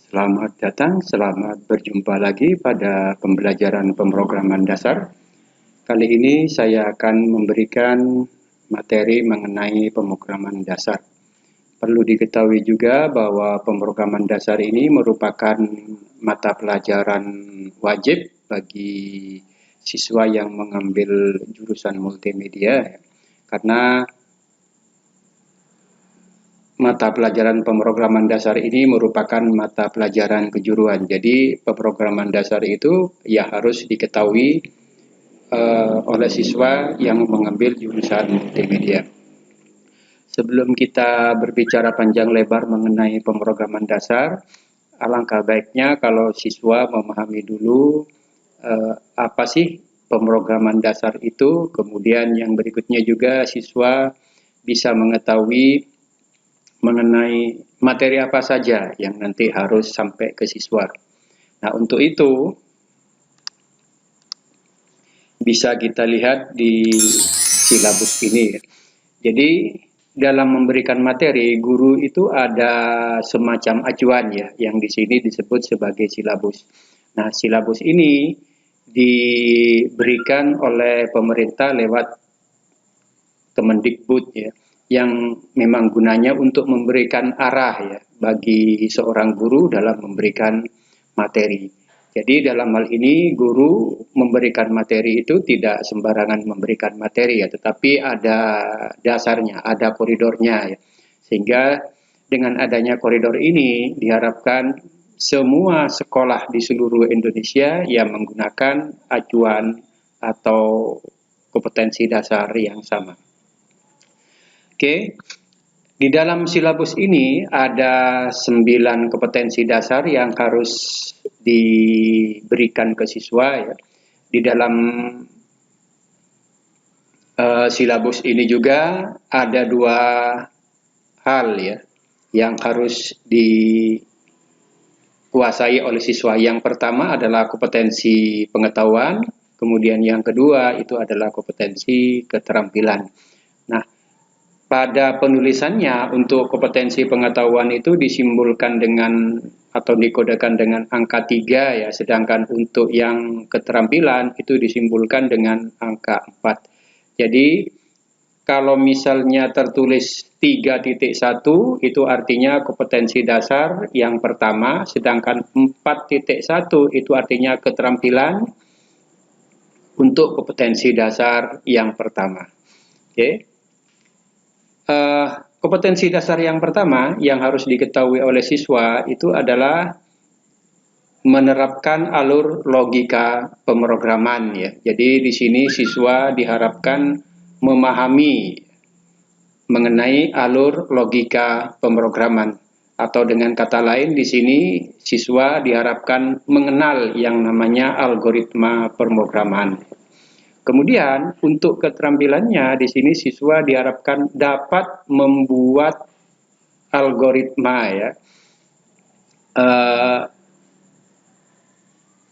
Selamat datang, selamat berjumpa lagi pada pembelajaran pemrograman dasar. Kali ini saya akan memberikan materi mengenai pemrograman dasar. Perlu diketahui juga bahwa pemrograman dasar ini merupakan mata pelajaran wajib bagi siswa yang mengambil jurusan multimedia, karena mata pelajaran pemrograman dasar ini merupakan mata pelajaran kejuruan. Jadi pemrograman dasar itu ya harus diketahui oleh siswa yang mengambil jurusan multimedia. Sebelum kita berbicara panjang lebar mengenai pemrograman dasar, alangkah baiknya kalau siswa memahami dulu apa sih pemrograman dasar itu. Kemudian yang berikutnya juga siswa bisa mengetahui mengenai materi apa saja yang nanti harus sampai ke siswa. Nah, untuk itu bisa kita lihat di silabus ini. Jadi dalam memberikan materi, guru itu ada semacam acuan ya, yang di sini disebut sebagai silabus. Nah, silabus ini diberikan oleh pemerintah lewat Kemendikbud ya, yang memang gunanya untuk memberikan arah ya bagi seorang guru dalam memberikan materi. Jadi dalam hal ini guru memberikan materi itu tidak sembarangan memberikan materi ya, tetapi ada dasarnya, ada koridornya ya. Sehingga dengan adanya koridor ini diharapkan semua sekolah di seluruh Indonesia yang menggunakan acuan atau kompetensi dasar yang sama. Oke, di dalam silabus ini ada 9 kompetensi dasar yang harus diberikan ke siswa ya. Di dalam silabus ini juga ada 2 hal ya yang harus dikuasai oleh siswa. Yang pertama adalah kompetensi pengetahuan, kemudian yang kedua itu adalah kompetensi keterampilan. Nah, pada penulisannya untuk kompetensi pengetahuan itu disimbolkan dengan atau dikodekan dengan angka 3 ya, sedangkan untuk yang keterampilan itu disimbolkan dengan angka 4. Jadi kalau misalnya tertulis 3.1 itu artinya kompetensi dasar yang pertama, sedangkan 4.1 itu artinya keterampilan untuk kompetensi dasar yang pertama. Oke. Kompetensi dasar yang pertama yang harus diketahui oleh siswa itu adalah menerapkan alur logika pemrograman ya. Jadi di sini siswa diharapkan memahami mengenai alur logika pemrograman, atau dengan kata lain di sini siswa diharapkan mengenal yang namanya algoritma pemrograman. Kemudian untuk keterampilannya di sini siswa diharapkan dapat membuat algoritma ya,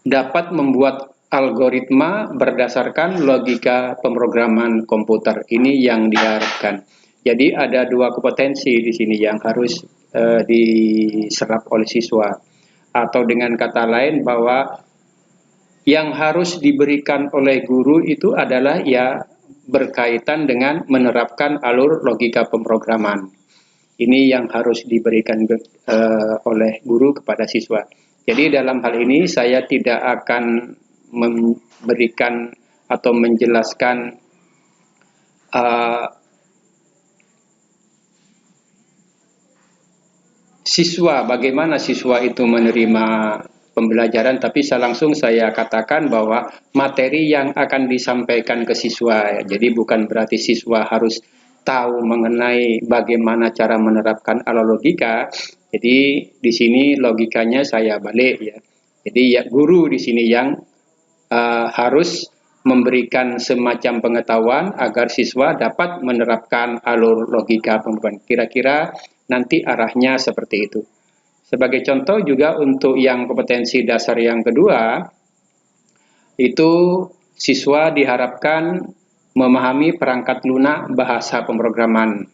dapat membuat algoritma berdasarkan logika pemrograman komputer. Ini yang diharapkan. Jadi ada 2 kompetensi di sini yang harus diserap oleh siswa, atau dengan kata lain bahwa yang harus diberikan oleh guru itu adalah ya berkaitan dengan menerapkan alur logika pemrograman. Ini yang harus diberikan oleh guru kepada siswa. Jadi dalam hal ini saya tidak akan memberikan atau menjelaskan siswa, bagaimana siswa itu menerima pembelajaran, tapi langsung saya katakan bahwa materi yang akan disampaikan ke siswa. Jadi bukan berarti siswa harus tahu mengenai bagaimana cara menerapkan alur logika. Jadi di sini logikanya saya balik ya. Jadi ya guru di sini yang harus memberikan semacam pengetahuan agar siswa dapat menerapkan alur logika pemrograman. Kira-kira nanti arahnya seperti itu. Sebagai contoh juga untuk yang kompetensi dasar yang kedua, itu siswa diharapkan memahami perangkat lunak bahasa pemrograman.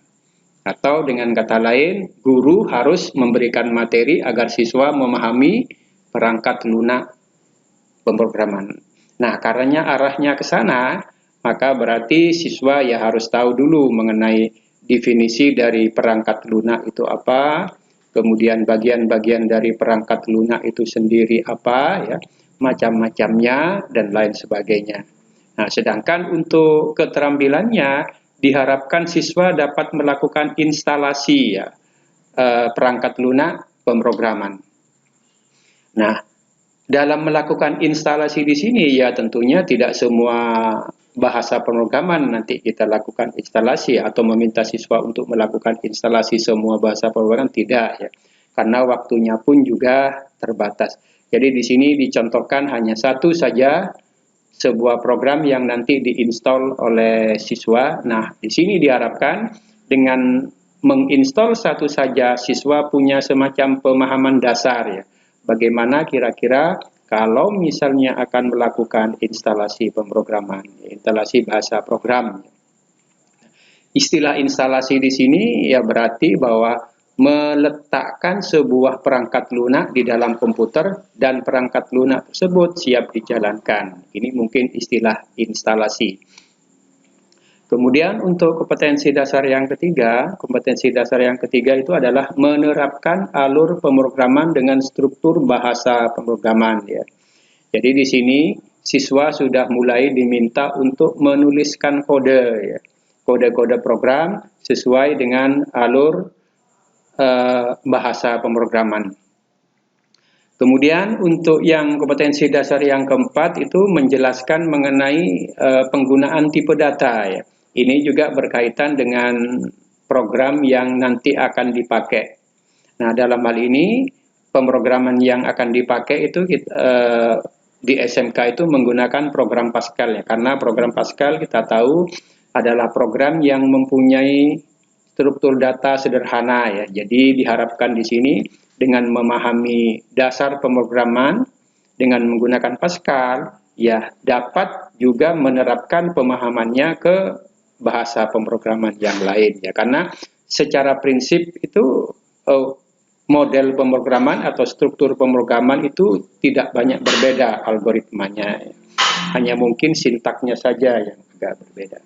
Atau dengan kata lain, guru harus memberikan materi agar siswa memahami perangkat lunak pemrograman. Nah, karena arahnya ke sana, maka berarti siswa ya harus tahu dulu mengenai definisi dari perangkat lunak itu apa, kemudian bagian-bagian dari perangkat lunak itu sendiri apa, ya, macam-macamnya, dan lain sebagainya. Nah, sedangkan untuk keterampilannya, diharapkan siswa dapat melakukan instalasi ya, perangkat lunak pemrograman. Nah, dalam melakukan instalasi di sini ya tentunya tidak semua bahasa pemrograman nanti kita lakukan instalasi atau meminta siswa untuk melakukan instalasi semua bahasa pemrograman, tidak ya. Karena waktunya pun juga terbatas. Jadi di sini dicontohkan hanya satu saja sebuah program yang nanti diinstal oleh siswa. Nah, di sini diharapkan dengan menginstal satu saja siswa punya semacam pemahaman dasar ya. Bagaimana kira-kira kalau misalnya akan melakukan instalasi pemrograman, instalasi bahasa program. Istilah instalasi di sini ya berarti bahwa meletakkan sebuah perangkat lunak di dalam komputer dan perangkat lunak tersebut siap dijalankan. Ini mungkin istilah instalasi. Kemudian untuk kompetensi dasar yang ketiga itu adalah menerapkan alur pemrograman dengan struktur bahasa pemrograman ya. Jadi di sini siswa sudah mulai diminta untuk menuliskan kode ya. Kode-kode program sesuai dengan alur bahasa pemrograman. Kemudian untuk yang kompetensi dasar yang keempat itu menjelaskan mengenai penggunaan tipe data ya. Ini juga berkaitan dengan program yang nanti akan dipakai. Nah, dalam hal ini pemrograman yang akan dipakai itu di SMK itu menggunakan program Pascal ya. Karena program Pascal kita tahu adalah program yang mempunyai struktur data sederhana ya. Jadi diharapkan di sini dengan memahami dasar pemrograman dengan menggunakan Pascal ya dapat juga menerapkan pemahamannya ke bahasa pemrograman yang lain ya. Karena secara prinsip itu model pemrograman atau struktur pemrograman itu tidak banyak berbeda algoritmanya ya. Hanya mungkin sintaknya saja yang agak berbeda.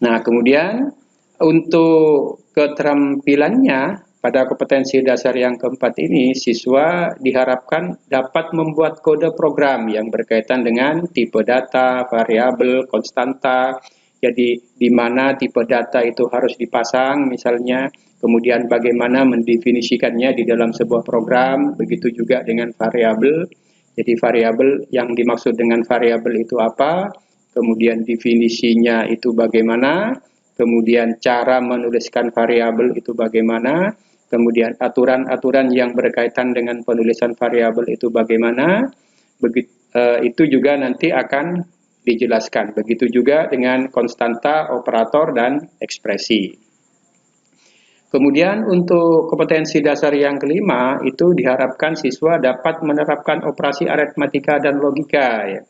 Nah, kemudian untuk keterampilannya pada kompetensi dasar yang keempat ini, siswa diharapkan dapat membuat kode program yang berkaitan dengan tipe data, variabel, konstanta. Jadi di mana tipe data itu harus dipasang misalnya, kemudian bagaimana mendefinisikannya di dalam sebuah program, begitu juga dengan variabel. Jadi variabel yang dimaksud dengan variabel itu apa, kemudian definisinya itu bagaimana, kemudian cara menuliskan variabel itu bagaimana, kemudian aturan-aturan yang berkaitan dengan penulisan variabel itu bagaimana, itu juga nanti akan dijelaskan. Begitu juga dengan konstanta, operator, dan ekspresi. Kemudian untuk kompetensi dasar yang kelima itu diharapkan siswa dapat menerapkan operasi aritmatika dan logika ya.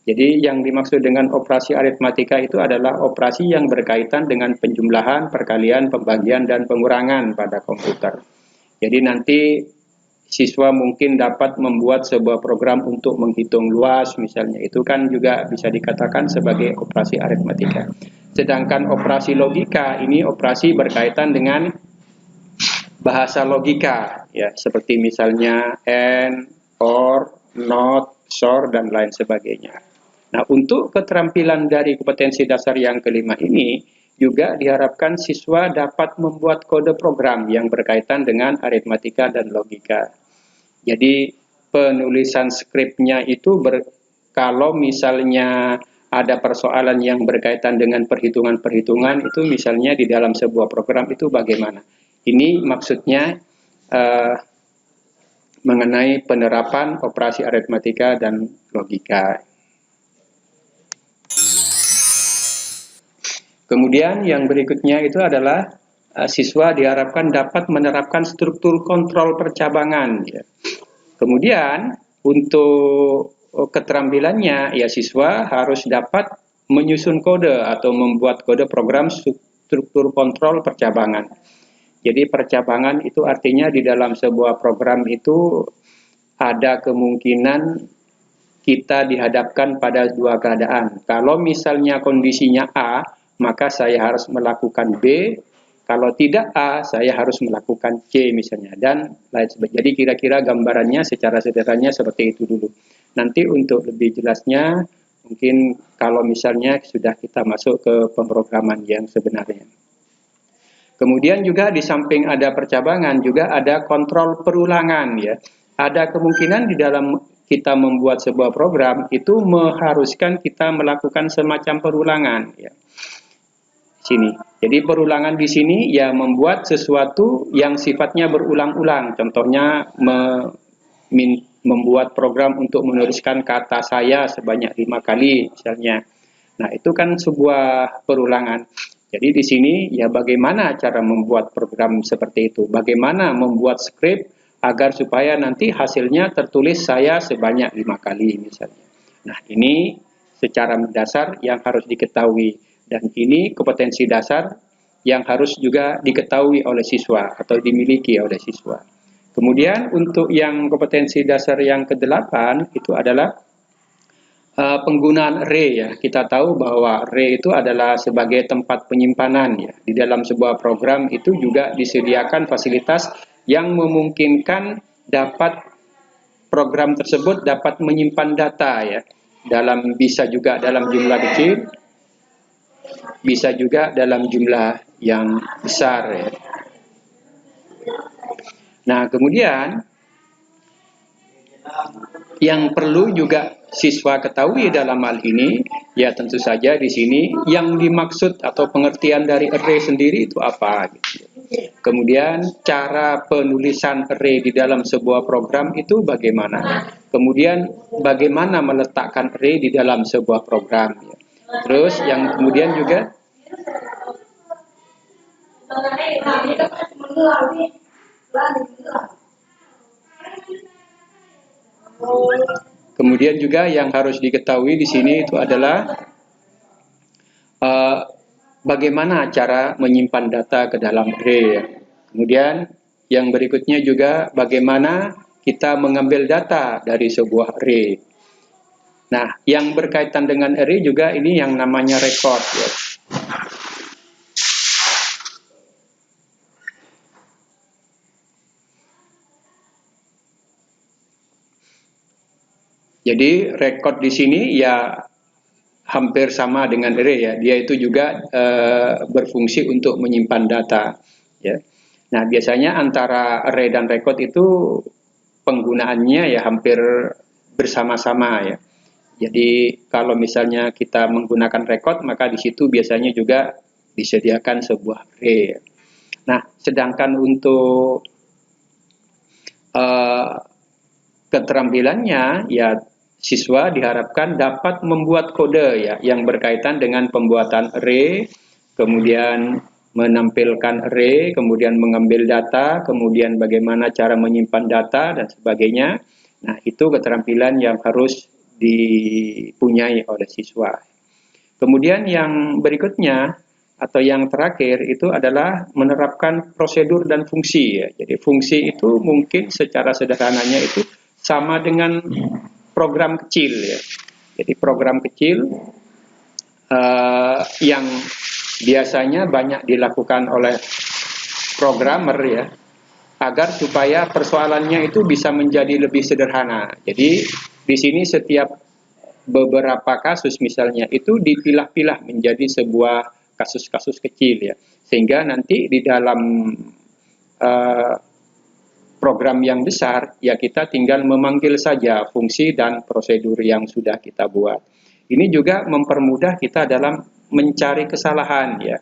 Jadi yang dimaksud dengan operasi aritmatika itu adalah operasi yang berkaitan dengan penjumlahan, perkalian, pembagian, dan pengurangan pada komputer. Jadi nanti siswa mungkin dapat membuat sebuah program untuk menghitung luas misalnya. Itu kan juga bisa dikatakan sebagai operasi aritmatika. Sedangkan operasi logika ini operasi berkaitan dengan bahasa logika ya, seperti misalnya AND, OR, NOT, SOR, dan lain sebagainya. Nah, untuk keterampilan dari kompetensi dasar yang kelima ini juga diharapkan siswa dapat membuat kode program yang berkaitan dengan aritmatika dan logika. Jadi penulisan skripnya itu kalau misalnya ada persoalan yang berkaitan dengan perhitungan-perhitungan itu misalnya di dalam sebuah program itu bagaimana. Ini maksudnya mengenai penerapan operasi aritmatika dan logika. Kemudian yang berikutnya itu adalah siswa diharapkan dapat menerapkan struktur kontrol percabangan. Ya. Kemudian untuk keterampilannya ya siswa harus dapat menyusun kode atau membuat kode program struktur kontrol percabangan. Jadi percabangan itu artinya di dalam sebuah program itu ada kemungkinan kita dihadapkan pada dua keadaan. Kalau misalnya kondisinya A, maka saya harus melakukan B. Kalau tidak A, saya harus melakukan C misalnya, dan lain sebagainya. Jadi kira-kira gambarannya secara sederhananya seperti itu dulu. Nanti untuk lebih jelasnya, mungkin kalau misalnya sudah kita masuk ke pemrograman yang sebenarnya. Kemudian juga di samping ada percabangan, juga ada kontrol perulangan ya. Ada kemungkinan di dalam kita membuat sebuah program itu mengharuskan kita melakukan semacam perulangan ya. Sini. Jadi perulangan di sini ya membuat sesuatu yang sifatnya berulang-ulang. Contohnya membuat program untuk menuliskan kata saya sebanyak 5 kali misalnya. Nah, itu kan sebuah perulangan. Jadi di sini ya bagaimana cara membuat program seperti itu? Bagaimana membuat skrip agar supaya nanti hasilnya tertulis saya sebanyak 5 kali misalnya. Nah, ini secara mendasar yang harus diketahui. Dan ini kompetensi dasar yang harus juga diketahui oleh siswa atau dimiliki oleh siswa. Kemudian untuk yang kompetensi dasar yang ke-8 itu adalah penggunaan array ya. Kita tahu bahwa array itu adalah sebagai tempat penyimpanan ya. Di dalam sebuah program itu juga disediakan fasilitas yang memungkinkan dapat program tersebut dapat menyimpan data ya. Bisa juga dalam jumlah kecil, bisa juga dalam jumlah yang besar ya. Nah, kemudian yang perlu juga siswa ketahui dalam hal ini ya tentu saja di sini yang dimaksud atau pengertian dari array sendiri itu apa gitu. Kemudian cara penulisan array di dalam sebuah program itu bagaimana? Kemudian bagaimana meletakkan array di dalam sebuah program ya. Terus yang kemudian juga yang harus diketahui di sini itu adalah bagaimana cara menyimpan data ke dalam array. Kemudian yang berikutnya juga bagaimana kita mengambil data dari sebuah array. Nah, yang berkaitan dengan array juga ini yang namanya record ya. Jadi record di sini ya hampir sama dengan array ya. Dia itu juga berfungsi untuk menyimpan data ya. Nah, biasanya antara array dan record itu penggunaannya ya hampir bersama-sama ya. Jadi kalau misalnya kita menggunakan record, maka di situ biasanya juga disediakan sebuah array. Nah, sedangkan untuk keterampilannya, ya siswa diharapkan dapat membuat kode ya yang berkaitan dengan pembuatan array, kemudian menampilkan array, kemudian mengambil data, kemudian bagaimana cara menyimpan data dan sebagainya. Nah, itu keterampilan yang harus dipunyai oleh siswa. Kemudian yang berikutnya atau yang terakhir itu adalah menerapkan prosedur dan fungsi ya. Jadi fungsi itu mungkin secara sederhananya itu sama dengan program kecil ya. Jadi program kecil yang biasanya banyak dilakukan oleh programmer ya, agar supaya persoalannya itu bisa menjadi lebih sederhana. Jadi di sini setiap beberapa kasus misalnya itu dipilah-pilah menjadi sebuah kasus-kasus kecil ya, sehingga nanti di dalam program yang besar ya kita tinggal memanggil saja fungsi dan prosedur yang sudah kita buat. Ini juga mempermudah kita dalam mencari kesalahan ya.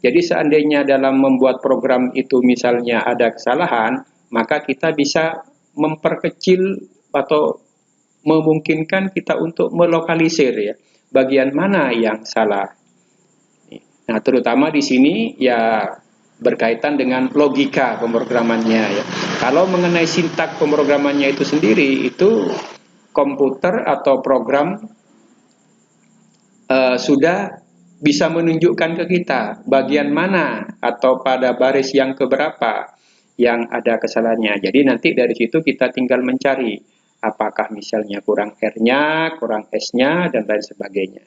Jadi seandainya dalam membuat program itu misalnya ada kesalahan, maka kita bisa memperkecil atau memungkinkan kita untuk melokalisir ya bagian mana yang salah. Nah, terutama di sini ya berkaitan dengan logika pemrogramannya ya. Kalau mengenai sintak pemrogramannya itu sendiri, itu komputer atau program sudah bisa menunjukkan ke kita bagian mana atau pada baris yang keberapa yang ada kesalahannya. Jadi nanti dari situ kita tinggal mencari apakah misalnya kurang R-nya, kurang S-nya, dan lain sebagainya.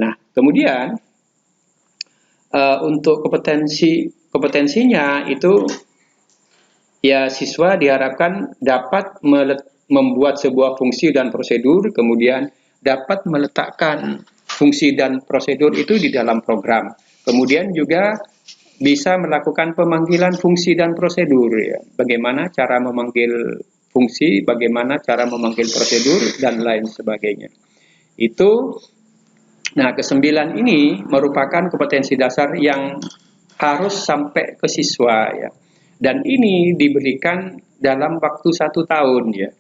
Nah, kemudian untuk kompetensinya itu ya siswa diharapkan dapat membuat sebuah fungsi dan prosedur, kemudian dapat meletakkan fungsi dan prosedur itu di dalam program. Kemudian juga bisa melakukan pemanggilan fungsi dan prosedur. Ya. Bagaimana cara memanggil fungsi, bagaimana cara memanggil prosedur, dan lain sebagainya. Itu, nah kesembilan ini merupakan kompetensi dasar yang harus sampai ke siswa ya. Dan ini diberikan dalam waktu 1 tahun ya.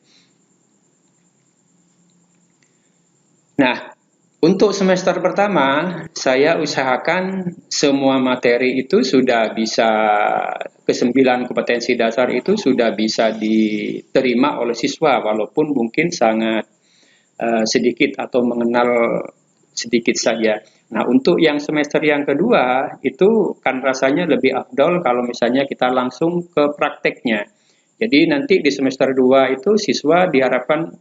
Nah, untuk semester pertama, saya usahakan semua materi itu sudah bisa, ke-9 kompetensi dasar itu sudah bisa diterima oleh siswa, walaupun mungkin sangat sedikit atau mengenal sedikit saja. Nah, untuk yang semester yang kedua, itu kan rasanya lebih afdol kalau misalnya kita langsung ke prakteknya. Jadi nanti di semester 2 itu siswa diharapkan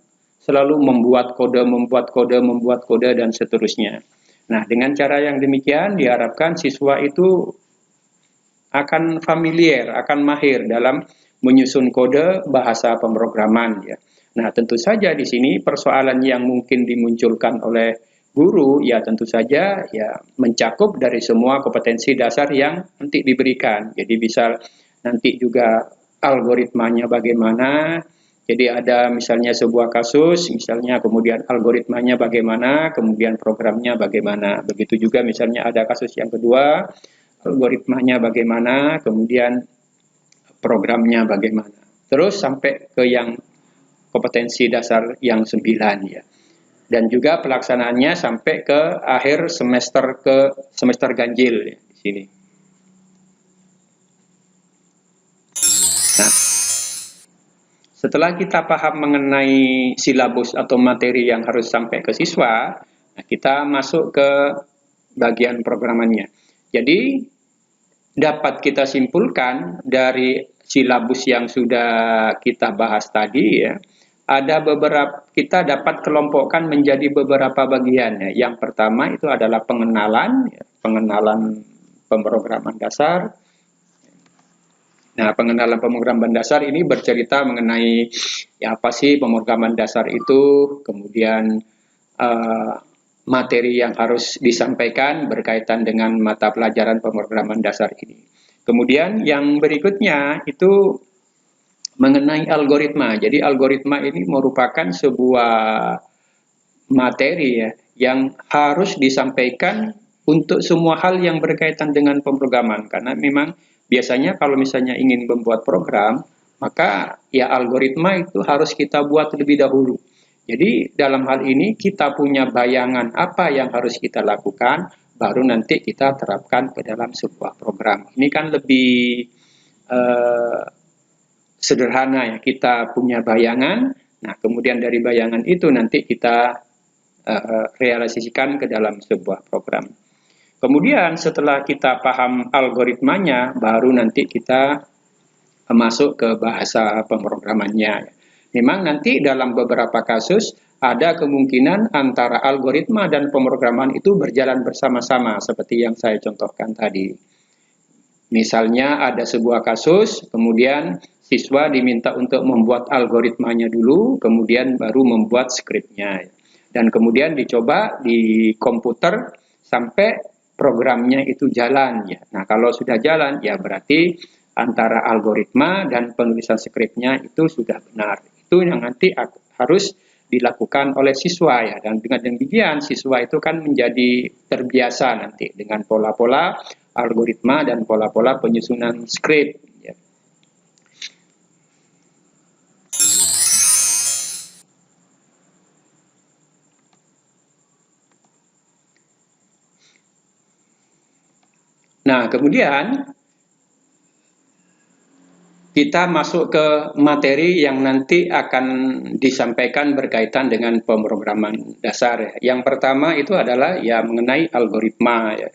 selalu membuat kode, dan seterusnya. Nah, dengan cara yang demikian diharapkan siswa itu akan familiar, akan mahir dalam menyusun kode bahasa pemrograman ya. Nah, tentu saja di sini persoalan yang mungkin dimunculkan oleh guru ya tentu saja ya mencakup dari semua kompetensi dasar yang nanti diberikan. Jadi bisa nanti juga algoritmanya bagaimana. Jadi ada misalnya sebuah kasus, misalnya kemudian algoritmanya bagaimana, kemudian programnya bagaimana. Begitu juga misalnya ada kasus yang kedua, algoritmanya bagaimana, kemudian programnya bagaimana. Terus sampai ke yang kompetensi dasar yang 9 ya. Dan juga pelaksanaannya sampai ke akhir semester ganjil ya, di sini. Nah, setelah kita paham mengenai silabus atau materi yang harus sampai ke siswa, nah kita masuk ke bagian programannya. Jadi dapat kita simpulkan dari silabus yang sudah kita bahas tadi ya, ada beberapa, kita dapat kelompokkan menjadi beberapa bagian ya. Yang pertama itu adalah pengenalan, ya, pengenalan pemrograman dasar. Nah, pengenalan pemrograman dasar ini bercerita mengenai ya apa sih pemrograman dasar itu, kemudian materi yang harus disampaikan berkaitan dengan mata pelajaran pemrograman dasar ini. Kemudian yang berikutnya itu mengenai algoritma. Jadi algoritma ini merupakan sebuah materi ya yang harus disampaikan untuk semua hal yang berkaitan dengan pemrograman karena memang biasanya kalau misalnya ingin membuat program maka ya algoritma itu harus kita buat lebih dahulu. Jadi dalam hal ini kita punya bayangan apa yang harus kita lakukan baru nanti kita terapkan ke dalam sebuah program. Ini kan lebih sederhana ya, kita punya bayangan, nah kemudian dari bayangan itu nanti kita realisasikan ke dalam sebuah program. Kemudian setelah kita paham algoritmanya, baru nanti kita masuk ke bahasa pemrogramannya. Memang nanti dalam beberapa kasus ada kemungkinan antara algoritma dan pemrograman itu berjalan bersama-sama seperti yang saya contohkan tadi. Misalnya ada sebuah kasus, kemudian siswa diminta untuk membuat algoritmanya dulu, kemudian baru membuat skripnya. Dan kemudian dicoba di komputer sampai programnya itu jalan. Ya. Nah kalau sudah jalan, ya berarti antara algoritma dan penulisan skripnya itu sudah benar. Itu yang nanti harus dilakukan oleh siswa ya, dan dengan demikian siswa itu kan menjadi terbiasa nanti dengan pola-pola algoritma dan pola-pola penyusunan skrip ya. Nah kemudian kita masuk ke materi yang nanti akan disampaikan berkaitan dengan pemrograman dasar ya. Yang pertama itu adalah ya mengenai algoritma ya.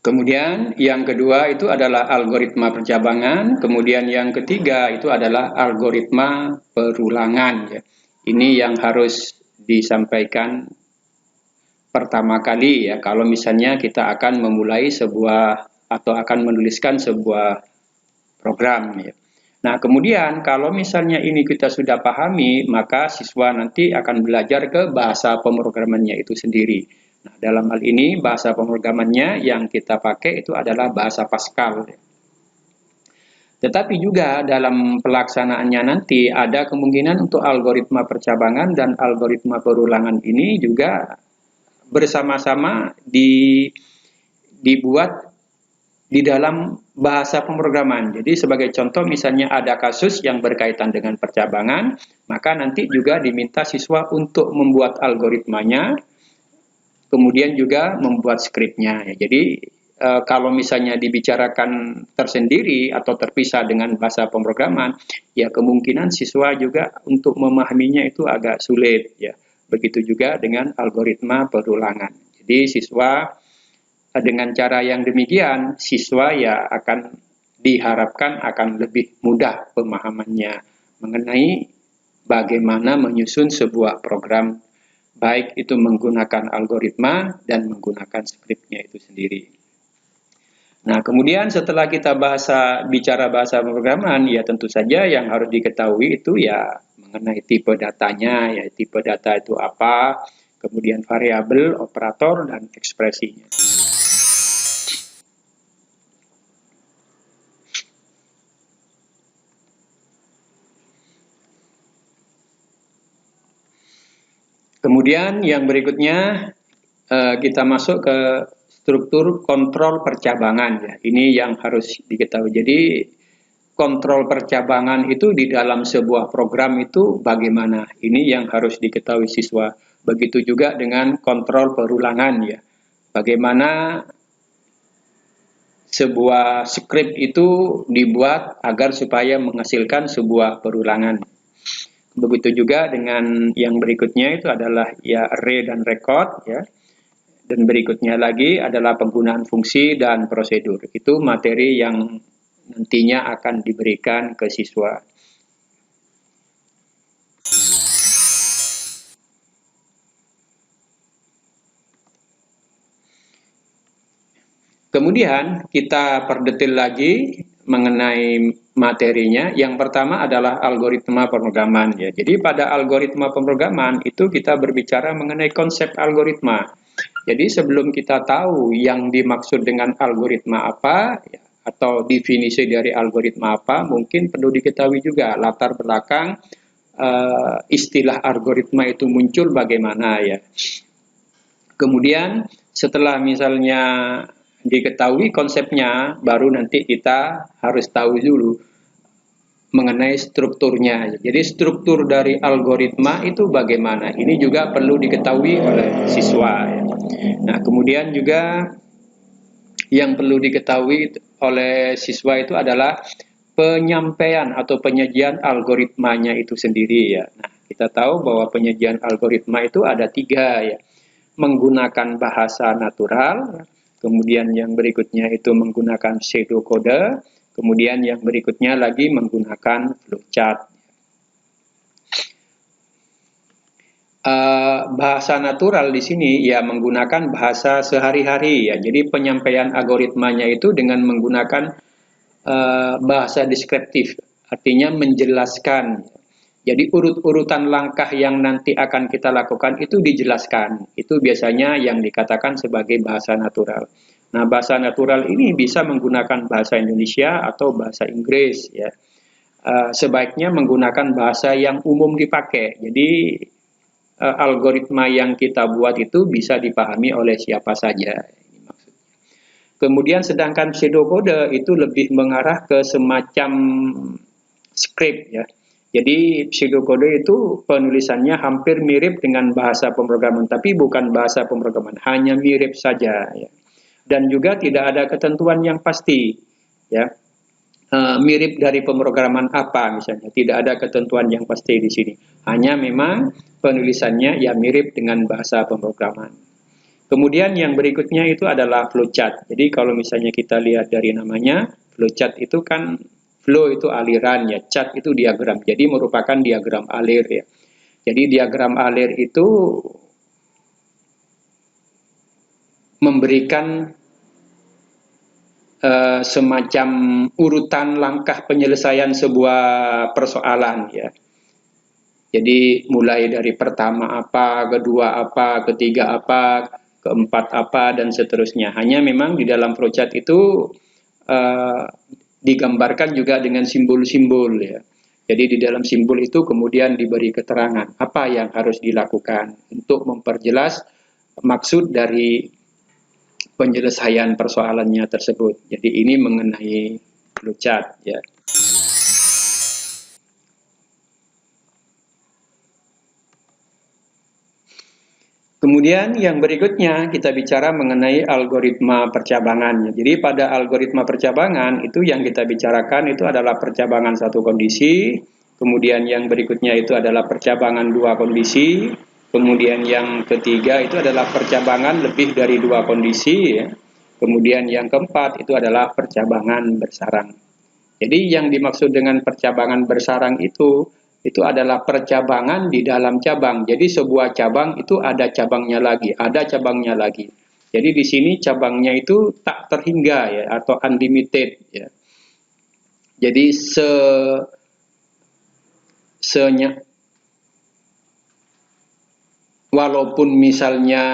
Kemudian yang kedua itu adalah algoritma percabangan, kemudian yang ketiga itu adalah algoritma perulangan ya. Ini yang harus disampaikan pertama kali ya, kalau misalnya kita akan memulai sebuah atau akan menuliskan sebuah program ya. Nah, kemudian kalau misalnya ini kita sudah pahami, maka siswa nanti akan belajar ke bahasa pemrogramannya itu sendiri. Nah, dalam hal ini bahasa pemrogramannya yang kita pakai itu adalah bahasa Pascal ya. Tetapi juga dalam pelaksanaannya nanti ada kemungkinan untuk algoritma percabangan dan algoritma perulangan ini juga bersama-sama dibuat di dalam bahasa pemrograman. Jadi sebagai contoh misalnya ada kasus yang berkaitan dengan percabangan, maka nanti juga diminta siswa untuk membuat algoritmanya, kemudian juga membuat skripnya. Jadi kalau misalnya dibicarakan tersendiri atau terpisah dengan bahasa pemrograman, ya kemungkinan siswa juga untuk memahaminya itu agak sulit ya. Begitu juga dengan algoritma perulangan. Jadi siswa dengan cara yang demikian, siswa ya akan diharapkan akan lebih mudah pemahamannya mengenai bagaimana menyusun sebuah program, baik itu menggunakan algoritma dan menggunakan skripnya itu sendiri. Nah, kemudian setelah kita bicara bahasa pemrograman, ya tentu saja yang harus diketahui itu ya mengenai tipe datanya, ya tipe data itu apa, kemudian variabel, operator, dan ekspresinya. Kemudian yang berikutnya kita masuk ke struktur kontrol percabangan ya. Ini yang harus diketahui. Jadi kontrol percabangan itu di dalam sebuah program itu bagaimana? Ini yang harus diketahui siswa. Begitu juga dengan kontrol perulangan ya. Bagaimana sebuah skrip itu dibuat agar supaya menghasilkan sebuah perulangan. Begitu juga dengan yang berikutnya itu adalah ya array dan record ya. Dan berikutnya lagi adalah penggunaan fungsi dan prosedur. Itu materi yang nantinya akan diberikan ke siswa. Kemudian kita perdetil lagi mengenai materinya. Yang pertama adalah algoritma pemrograman ya. Jadi pada algoritma pemrograman itu kita berbicara mengenai konsep algoritma. Jadi sebelum kita tahu yang dimaksud dengan algoritma apa ya, atau definisi dari algoritma apa, mungkin perlu diketahui juga latar belakang istilah algoritma itu muncul bagaimana ya. Kemudian setelah misalnya diketahui konsepnya, baru nanti kita harus tahu dulu mengenai strukturnya. Jadi struktur dari algoritma itu bagaimana? Ini juga perlu diketahui oleh siswa. Nah, kemudian juga yang perlu diketahui oleh siswa itu adalah penyampaian atau penyajian algoritmanya itu sendiri ya. Nah, kita tahu bahwa penyajian algoritma itu ada 3 ya. Menggunakan bahasa natural, kemudian yang berikutnya itu menggunakan pseudokode, kemudian yang berikutnya lagi menggunakan flowchart. Bahasa natural di sini ya menggunakan bahasa sehari-hari ya. Jadi penyampaian algoritmanya itu dengan menggunakan bahasa deskriptif, artinya menjelaskan. Jadi urut-urutan langkah yang nanti akan kita lakukan itu dijelaskan. Itu biasanya yang dikatakan sebagai bahasa natural. Nah, bahasa natural ini bisa menggunakan bahasa Indonesia atau bahasa Inggris ya. Sebaiknya menggunakan bahasa yang umum dipakai. Jadi algoritma yang kita buat itu bisa dipahami oleh siapa saja. Kemudian sedangkan pseudokode itu lebih mengarah ke semacam script ya. Jadi pseudokode itu penulisannya hampir mirip dengan bahasa pemrograman, tapi bukan bahasa pemrograman, hanya mirip saja ya. Dan juga tidak ada ketentuan yang pasti ya. Mirip dari pemrograman apa misalnya, tidak ada ketentuan yang pasti di sini. Hanya memang penulisannya ya mirip dengan bahasa pemrograman. Kemudian yang berikutnya itu adalah flowchart. Jadi kalau misalnya kita lihat dari namanya, flowchart itu kan flow itu aliran ya, chart itu diagram. Jadi merupakan diagram alir ya. Jadi diagram alir itu memberikan semacam urutan langkah penyelesaian sebuah persoalan ya. Jadi mulai dari pertama apa, kedua apa, ketiga apa, keempat apa, dan seterusnya. Hanya memang di dalam flowchart itu digambarkan juga dengan simbol-simbol ya. Jadi di dalam simbol itu kemudian diberi keterangan apa yang harus dilakukan untuk memperjelas maksud dari penyelesaian persoalannya tersebut. Jadi ini mengenai flowchart ya. Kemudian yang berikutnya kita bicara mengenai algoritma percabangan. Jadi pada algoritma percabangan itu yang kita bicarakan itu adalah percabangan satu kondisi, kemudian yang berikutnya itu adalah percabangan dua kondisi, kemudian yang ketiga itu adalah percabangan lebih dari dua kondisi, ya. Kemudian yang keempat itu adalah percabangan bersarang. Jadi yang dimaksud dengan percabangan bersarang itu adalah percabangan di dalam cabang. Jadi sebuah cabang itu ada cabangnya lagi, ada cabangnya lagi. Jadi di sini cabangnya itu tak terhingga ya, atau unlimited ya. Jadi walaupun misalnya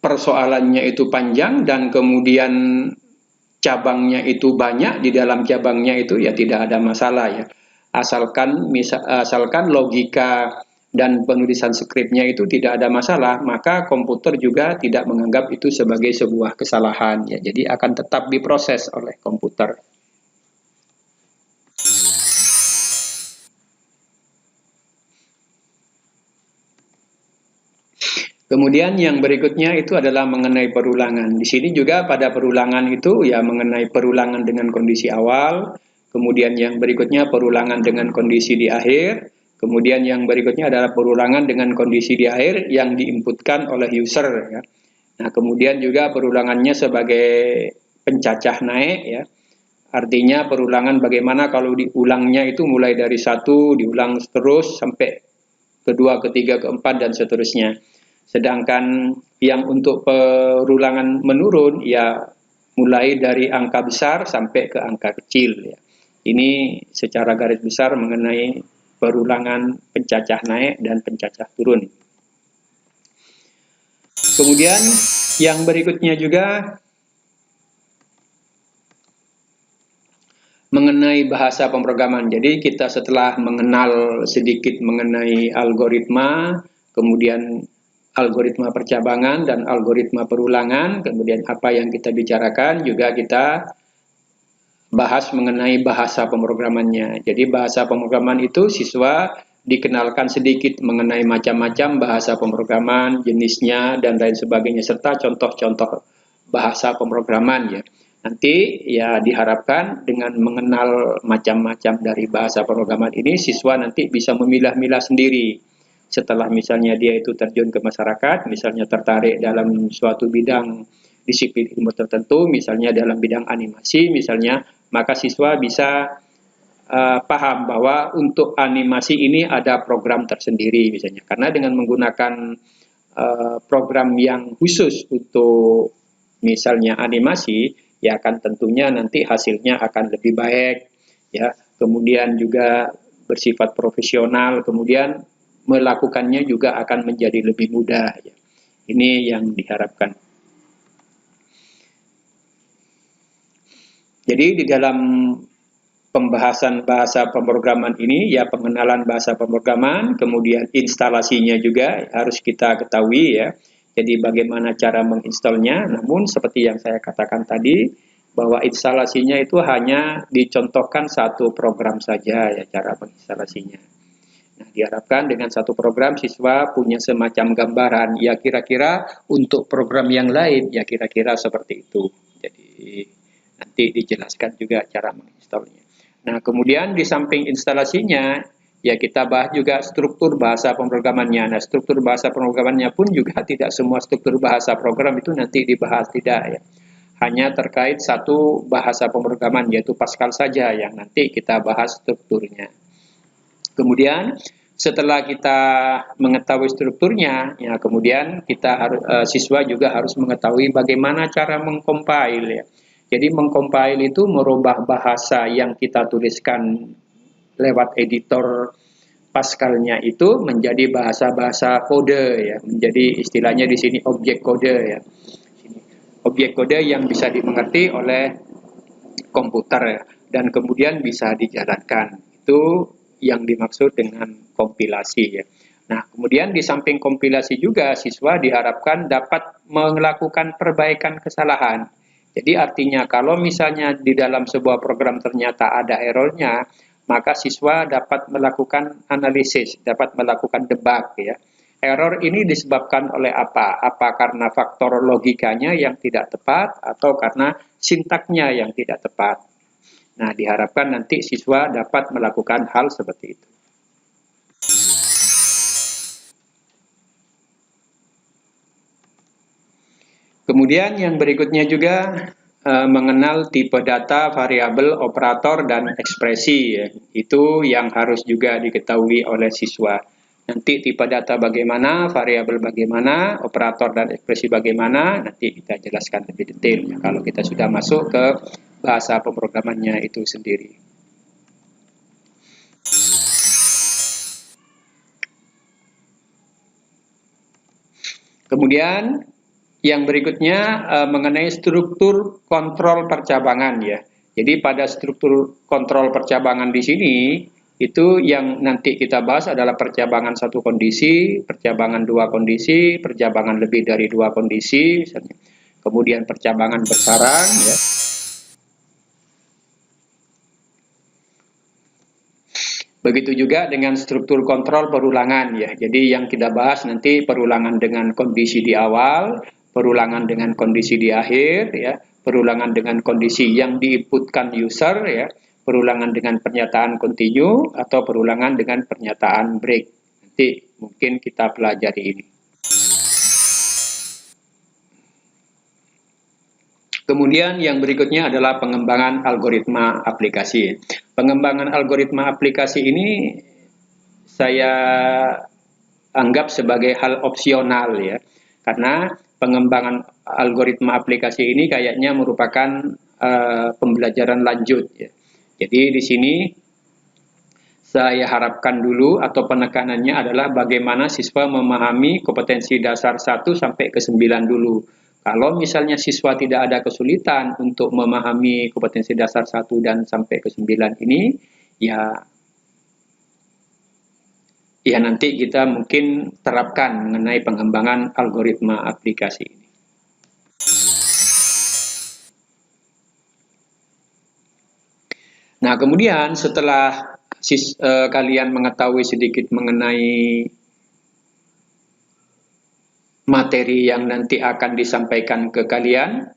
persoalannya itu panjang dan kemudian cabangnya itu banyak, di dalam cabangnya itu ya tidak ada masalah ya. Asalkan logika dan penulisan skripnya itu tidak ada masalah, maka komputer juga tidak menganggap itu sebagai sebuah kesalahan ya. Jadi akan tetap diproses oleh komputer. Kemudian yang berikutnya itu adalah mengenai perulangan. Di sini juga pada perulangan itu ya mengenai perulangan dengan kondisi awal, kemudian yang berikutnya perulangan dengan kondisi di akhir, kemudian yang berikutnya adalah perulangan dengan kondisi di akhir yang diinputkan oleh user ya. Nah, kemudian juga perulangannya sebagai pencacah naik ya. Artinya perulangan bagaimana kalau diulangnya itu mulai dari satu, diulang terus sampai kedua, ketiga, keempat, dan seterusnya. Sedangkan yang untuk perulangan menurun ya mulai dari angka besar sampai ke angka kecil ya. Ini secara garis besar mengenai perulangan pencacah naik dan pencacah turun. Kemudian yang berikutnya juga mengenai bahasa pemrograman. Jadi kita setelah mengenal sedikit mengenai algoritma, kemudian algoritma percabangan dan algoritma perulangan, kemudian apa yang kita bicarakan juga kita bahas mengenai bahasa pemrogramannya. Jadi bahasa pemrograman itu siswa dikenalkan sedikit mengenai macam-macam bahasa pemrograman, jenisnya dan lain sebagainya, serta contoh-contoh bahasa pemrograman ya. Nanti ya diharapkan dengan mengenal macam-macam dari bahasa pemrograman ini, siswa nanti bisa memilah-milah sendiri. Setelah misalnya dia itu terjun ke masyarakat, misalnya tertarik dalam suatu bidang disiplin ilmu tertentu, misalnya dalam bidang animasi misalnya, maka siswa bisa paham bahwa untuk animasi ini ada program tersendiri misalnya. Karena dengan menggunakan program yang khusus untuk misalnya animasi, ya akan tentunya nanti hasilnya akan lebih baik ya, kemudian juga bersifat profesional, kemudian melakukannya juga akan menjadi lebih mudah ya. Ini yang diharapkan. Jadi di dalam pembahasan bahasa pemrograman ini ya pengenalan bahasa pemrograman, kemudian instalasinya juga harus kita ketahui ya. Jadi bagaimana cara menginstalnya, namun seperti yang saya katakan tadi, bahwa instalasinya itu hanya dicontohkan satu program saja ya cara menginstalasinya. Nah, diharapkan dengan satu program siswa punya semacam gambaran ya kira-kira untuk program yang lain ya kira-kira seperti itu. Jadi nanti dijelaskan juga cara menginstalnya. Nah, kemudian di samping instalasinya ya kita bahas juga struktur bahasa pemrogramannya. Nah, struktur bahasa pemrogramannya pun juga tidak semua struktur bahasa program itu nanti dibahas, tidak ya. Hanya terkait satu bahasa pemrograman yaitu Pascal saja yang nanti kita bahas strukturnya. Kemudian setelah kita mengetahui strukturnya, ya kemudian kita harus siswa juga harus mengetahui bagaimana cara mengcompile ya. Jadi mengcompile itu merubah bahasa yang kita tuliskan lewat editor Pascalnya itu menjadi bahasa-bahasa kode ya, menjadi istilahnya di sini objek kode ya. Objek kode yang bisa dimengerti oleh komputer ya, dan kemudian bisa dijalankan. Itu yang dimaksud dengan kompilasi ya. Nah, kemudian di samping kompilasi juga siswa diharapkan dapat melakukan perbaikan kesalahan. Jadi artinya kalau misalnya di dalam sebuah program ternyata ada errornya, maka siswa dapat melakukan analisis, dapat melakukan debug ya. Error ini disebabkan oleh apa? Apa karena faktor logikanya yang tidak tepat atau karena sintaknya yang tidak tepat? Nah, diharapkan nanti siswa dapat melakukan hal seperti itu. Kemudian yang berikutnya juga mengenal tipe data, variabel, operator, dan ekspresi. Ya. Itu yang harus juga diketahui oleh siswa. Nanti tipe data bagaimana, variabel bagaimana, operator dan ekspresi bagaimana, nanti kita jelaskan lebih detail ya, kalau kita sudah masuk ke bahasa pemrogramannya itu sendiri. Kemudian yang berikutnya mengenai struktur kontrol percabangan ya. Jadi pada struktur kontrol percabangan di sini itu yang nanti kita bahas adalah percabangan satu kondisi, percabangan dua kondisi, percabangan lebih dari dua kondisi, misalnya. Kemudian percabangan bersarang ya. Begitu juga dengan struktur kontrol perulangan ya. Jadi yang kita bahas nanti perulangan dengan kondisi di awal, perulangan dengan kondisi di akhir ya, perulangan dengan kondisi yang diinputkan user ya, perulangan dengan pernyataan continue atau perulangan dengan pernyataan break. Nanti mungkin kita pelajari ini. Kemudian yang berikutnya adalah pengembangan algoritma aplikasi. Pengembangan algoritma aplikasi ini saya anggap sebagai hal opsional ya, karena pengembangan algoritma aplikasi ini kayaknya merupakan pembelajaran lanjut ya. Jadi di sini saya harapkan dulu atau penekanannya adalah bagaimana siswa memahami kompetensi dasar 1 sampai ke 9 dulu. Kalau misalnya siswa tidak ada kesulitan untuk memahami kompetensi dasar 1 dan sampai ke 9 ini, ya nanti kita mungkin terapkan mengenai pengembangan algoritma aplikasi ini. Nah, kemudian setelah kalian mengetahui sedikit mengenai materi yang nanti akan disampaikan ke kalian.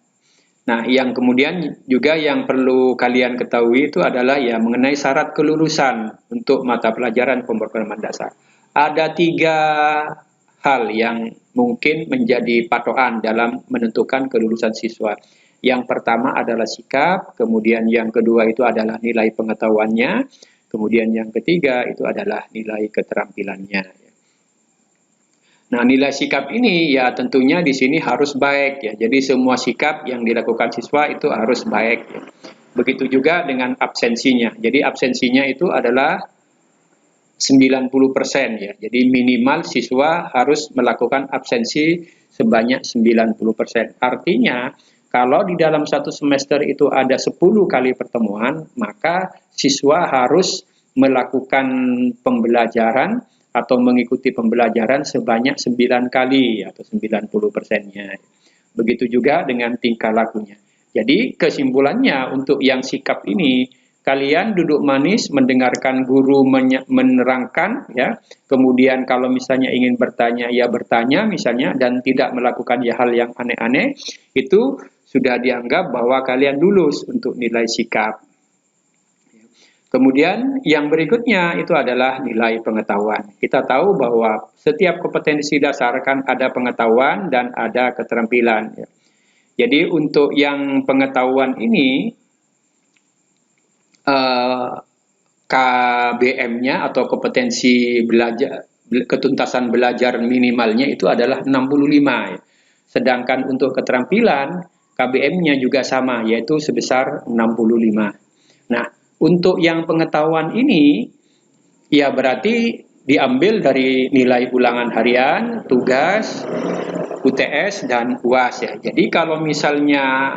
Nah, yang kemudian juga yang perlu kalian ketahui itu adalah ya mengenai syarat kelulusan untuk mata pelajaran pemrograman dasar. Ada 3 hal yang mungkin menjadi patokan dalam menentukan kelulusan siswa. Yang pertama adalah sikap, kemudian yang kedua itu adalah nilai pengetahuannya, kemudian yang ketiga itu adalah nilai keterampilannya. Nah, nilai sikap ini ya tentunya di sini harus baik ya. Jadi semua sikap yang dilakukan siswa itu harus baik ya. Begitu juga dengan absensinya. Jadi absensinya itu adalah 90% ya. Jadi minimal siswa harus melakukan absensi sebanyak 90%. Artinya kalau di dalam satu semester itu ada 10 kali pertemuan, maka siswa harus melakukan pembelajaran atau mengikuti pembelajaran sebanyak 9 kali atau 90%-nya. Begitu juga dengan tingkah lakunya. Jadi kesimpulannya untuk yang sikap ini, kalian duduk manis mendengarkan guru menerangkan ya. Kemudian kalau misalnya ingin bertanya ya bertanya misalnya, dan tidak melakukan hal yang aneh-aneh, itu sudah dianggap bahwa kalian lulus untuk nilai sikap. Kemudian yang berikutnya itu adalah nilai pengetahuan. Kita tahu bahwa setiap kompetensi dasar kan ada pengetahuan dan ada keterampilan. Jadi untuk yang pengetahuan ini, KBM-nya atau kompetensi belajar, ketuntasan belajar minimalnya itu adalah 65. Sedangkan untuk keterampilan, KBM-nya juga sama, yaitu sebesar 65. Nah, untuk yang pengetahuan ini, ya berarti diambil dari nilai ulangan harian, tugas, UTS, dan UAS ya. Jadi kalau misalnya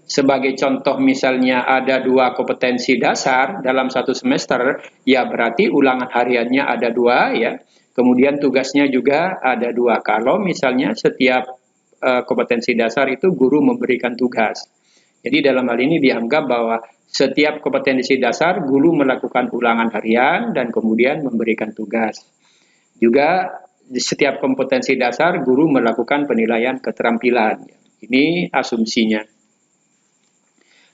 sebagai contoh misalnya ada 2 kompetensi dasar dalam 1 semester, ya berarti ulangan hariannya ada 2 ya. Kemudian tugasnya juga ada 2. Kalau misalnya setiap kompetensi dasar itu guru memberikan tugas. Jadi dalam hal ini dianggap bahwa setiap kompetensi dasar guru melakukan ulangan harian dan kemudian memberikan tugas. Juga di setiap kompetensi dasar guru melakukan penilaian keterampilan. Ini asumsinya.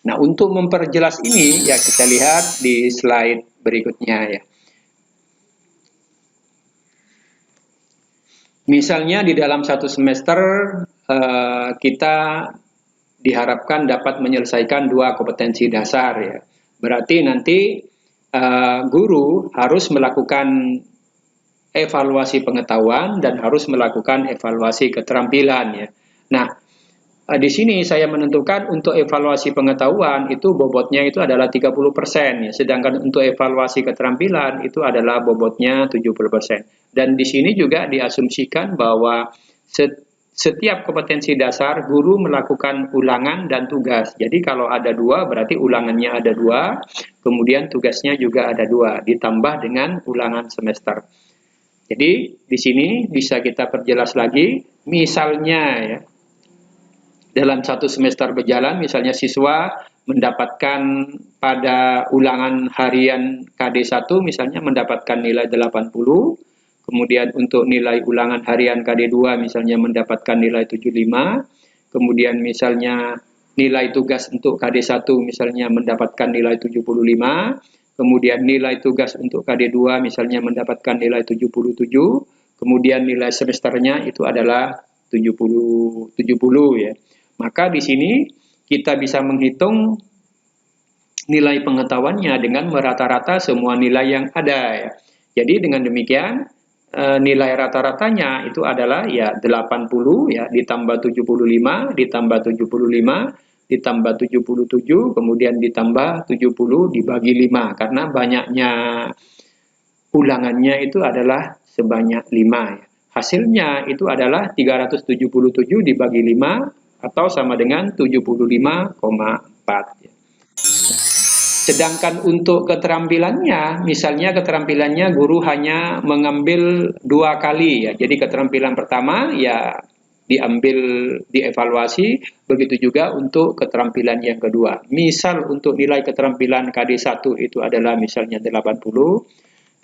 Nah, untuk memperjelas ini ya kita lihat di slide berikutnya ya. Misalnya di dalam 1 semester kita diharapkan dapat menyelesaikan 2 kompetensi dasar ya. Berarti nanti guru harus melakukan evaluasi pengetahuan dan harus melakukan evaluasi keterampilan ya. Nah, di sini saya menentukan untuk evaluasi pengetahuan itu bobotnya itu adalah 30% ya, sedangkan untuk evaluasi keterampilan itu adalah bobotnya 70%. Dan di sini juga diasumsikan bahwa setiap kompetensi dasar guru melakukan ulangan dan tugas. Jadi kalau ada 2 berarti ulangannya ada 2, kemudian tugasnya juga ada 2, ditambah dengan ulangan semester. Jadi di sini bisa kita perjelas lagi, misalnya ya, dalam 1 semester berjalan, misalnya siswa mendapatkan pada ulangan harian KD1 misalnya mendapatkan nilai 80, kemudian untuk nilai ulangan harian KD2 misalnya mendapatkan nilai 75, kemudian misalnya nilai tugas untuk KD1 misalnya mendapatkan nilai 75, kemudian nilai tugas untuk KD2 misalnya mendapatkan nilai 77, kemudian nilai semesternya itu adalah 70 ya. Maka di sini kita bisa menghitung nilai pengetahuannya dengan merata-rata semua nilai yang ada ya. Jadi dengan demikian nilai rata-ratanya itu adalah ya 80 ya ditambah 75 ditambah 75 ditambah 77 kemudian ditambah 70 dibagi 5 karena banyaknya ulangannya itu adalah sebanyak 5 ya. Hasilnya itu adalah 377 dibagi 5 atau sama dengan 75,4 ya. Sedangkan untuk keterampilannya, misalnya keterampilannya guru hanya mengambil 2 kali ya. Jadi keterampilan pertama ya diambil, dievaluasi, begitu juga untuk keterampilan yang kedua. Misal untuk nilai keterampilan KD1 itu adalah misalnya 80,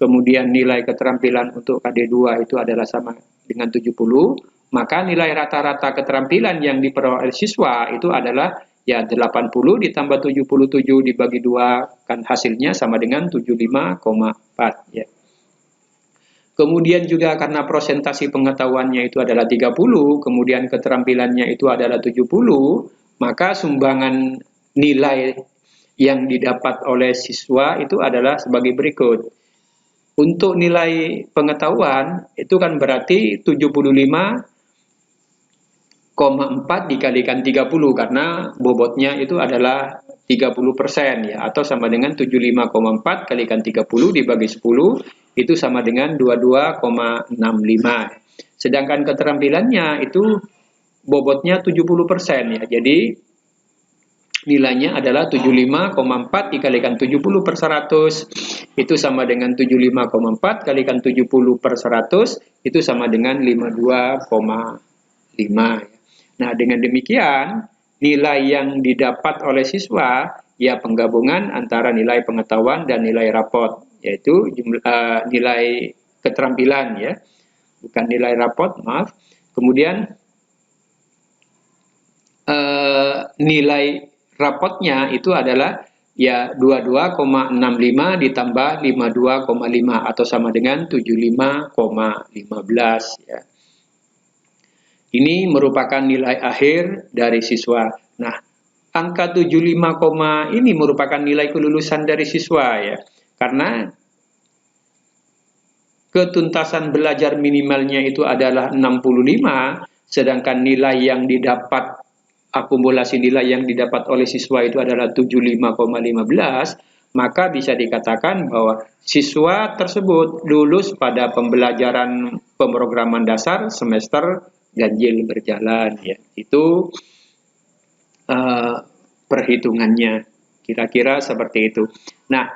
kemudian nilai keterampilan untuk KD2 itu adalah sama dengan 70, maka nilai rata-rata keterampilan yang diperoleh siswa itu adalah ya 80 ditambah 77 dibagi 2 kan hasilnya sama dengan 75,4 ya. Kemudian juga karena prosentasi pengetahuannya itu adalah 30, kemudian keterampilannya itu adalah 70, maka sumbangan nilai yang didapat oleh siswa itu adalah sebagai berikut. Untuk nilai pengetahuan itu kan berarti 75,4 dikalikan 30 karena bobotnya itu adalah 30% ya, atau sama dengan 75,4 kalikan 30 dibagi 10 itu sama dengan 22,65. Sedangkan keterampilannya itu bobotnya 70% ya. Jadi nilainya adalah 75,4 dikalikan 70/100 itu sama dengan 75,4 kalikan 70/100 itu sama dengan 52,5. Nah, dengan demikian nilai yang didapat oleh siswa ya penggabungan antara nilai pengetahuan dan nilai rapot, yaitu nilai keterampilan ya, bukan nilai rapot, maaf. Kemudian nilai rapotnya itu adalah ya 22,65 ditambah 52,5 atau sama dengan 75,15 ya. Ini merupakan nilai akhir dari siswa. Nah, angka 75, ini merupakan nilai kelulusan dari siswa ya. Karena ketuntasan belajar minimalnya itu adalah 65, sedangkan nilai yang didapat, akumulasi nilai yang didapat oleh siswa itu adalah 75,15, maka bisa dikatakan bahwa siswa tersebut lulus pada pembelajaran pemrograman dasar semester ganjil berjalan ya. Itu perhitungannya kira-kira seperti itu. Nah,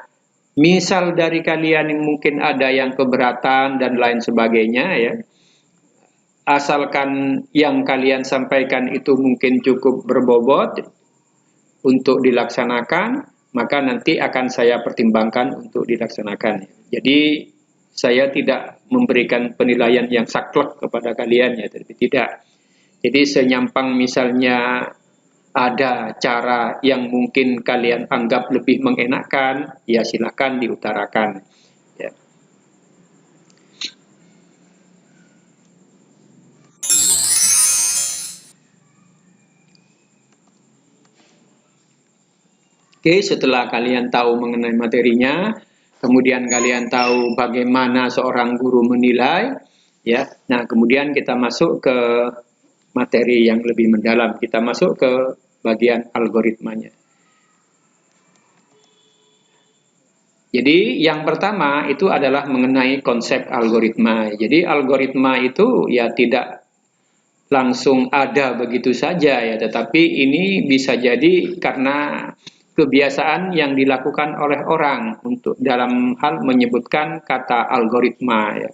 misal dari kalian yang mungkin ada yang keberatan dan lain sebagainya ya, asalkan yang kalian sampaikan itu mungkin cukup berbobot untuk dilaksanakan, maka nanti akan saya pertimbangkan untuk dilaksanakan. Jadi saya tidak memberikan penilaian yang saklek kepada kalian ya, tapi tidak. Jadi senyampang misalnya ada cara yang mungkin kalian anggap lebih mengenakan, ya silakan diutarakan. Ya. Oke, setelah kalian tahu mengenai materinya, kemudian kalian tahu bagaimana seorang guru menilai, ya. Nah, kemudian kita masuk ke materi yang lebih mendalam. Kita masuk ke bagian algoritmanya. Jadi yang pertama itu adalah mengenai konsep algoritma. Jadi algoritma itu ya tidak langsung ada begitu saja ya, tetapi ini bisa jadi karena kebiasaan yang dilakukan oleh orang untuk dalam hal menyebutkan kata algoritma ya.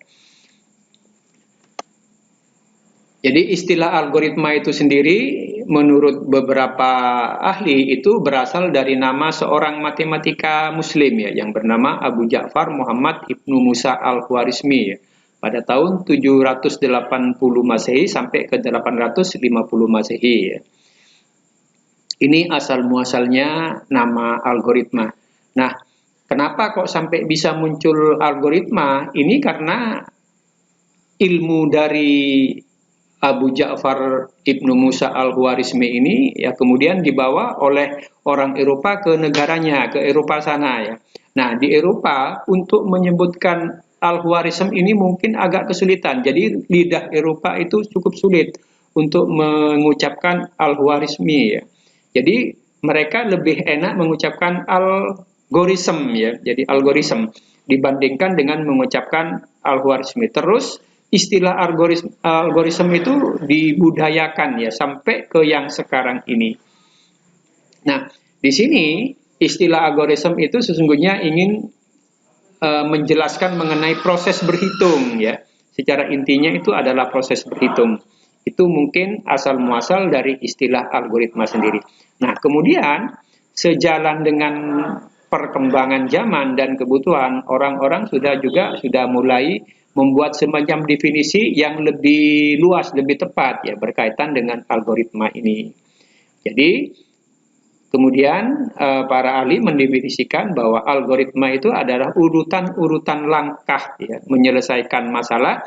Jadi istilah algoritma itu sendiri menurut beberapa ahli itu berasal dari nama seorang matematika muslim ya yang bernama Abu Ja'far Muhammad Ibnu Musa Al-Khwarizmi ya, pada tahun 780 Masehi sampai ke 850 Masehi ya. Ini asal muasalnya nama algoritma. Nah, kenapa kok sampai bisa muncul algoritma? Ini karena ilmu dari Abu Ja'far Ibnu Musa Al-Khwarizmi ini ya kemudian dibawa oleh orang Eropa ke negaranya, ke Eropa sana ya. Nah, di Eropa untuk menyebutkan Al-Khwarizm ini mungkin agak kesulitan. Jadi lidah Eropa itu cukup sulit untuk mengucapkan Al-Khwarizmi ya. Jadi mereka lebih enak mengucapkan algoritm ya. Jadi algoritm dibandingkan dengan mengucapkan Al-Khwarizmi. Terus istilah algoritma itu dibudayakan ya sampai ke yang sekarang ini. Nah, di sini istilah algoritma itu sesungguhnya ingin menjelaskan mengenai proses berhitung ya. Secara intinya itu adalah proses berhitung. Itu mungkin asal muasal dari istilah algoritma sendiri. Nah, kemudian sejalan dengan perkembangan zaman dan kebutuhan, orang-orang sudah mulai membuat semacam definisi yang lebih luas, lebih tepat ya berkaitan dengan algoritma ini. Jadi kemudian para ahli mendefinisikan bahwa algoritma itu adalah urutan-urutan langkah ya, menyelesaikan masalah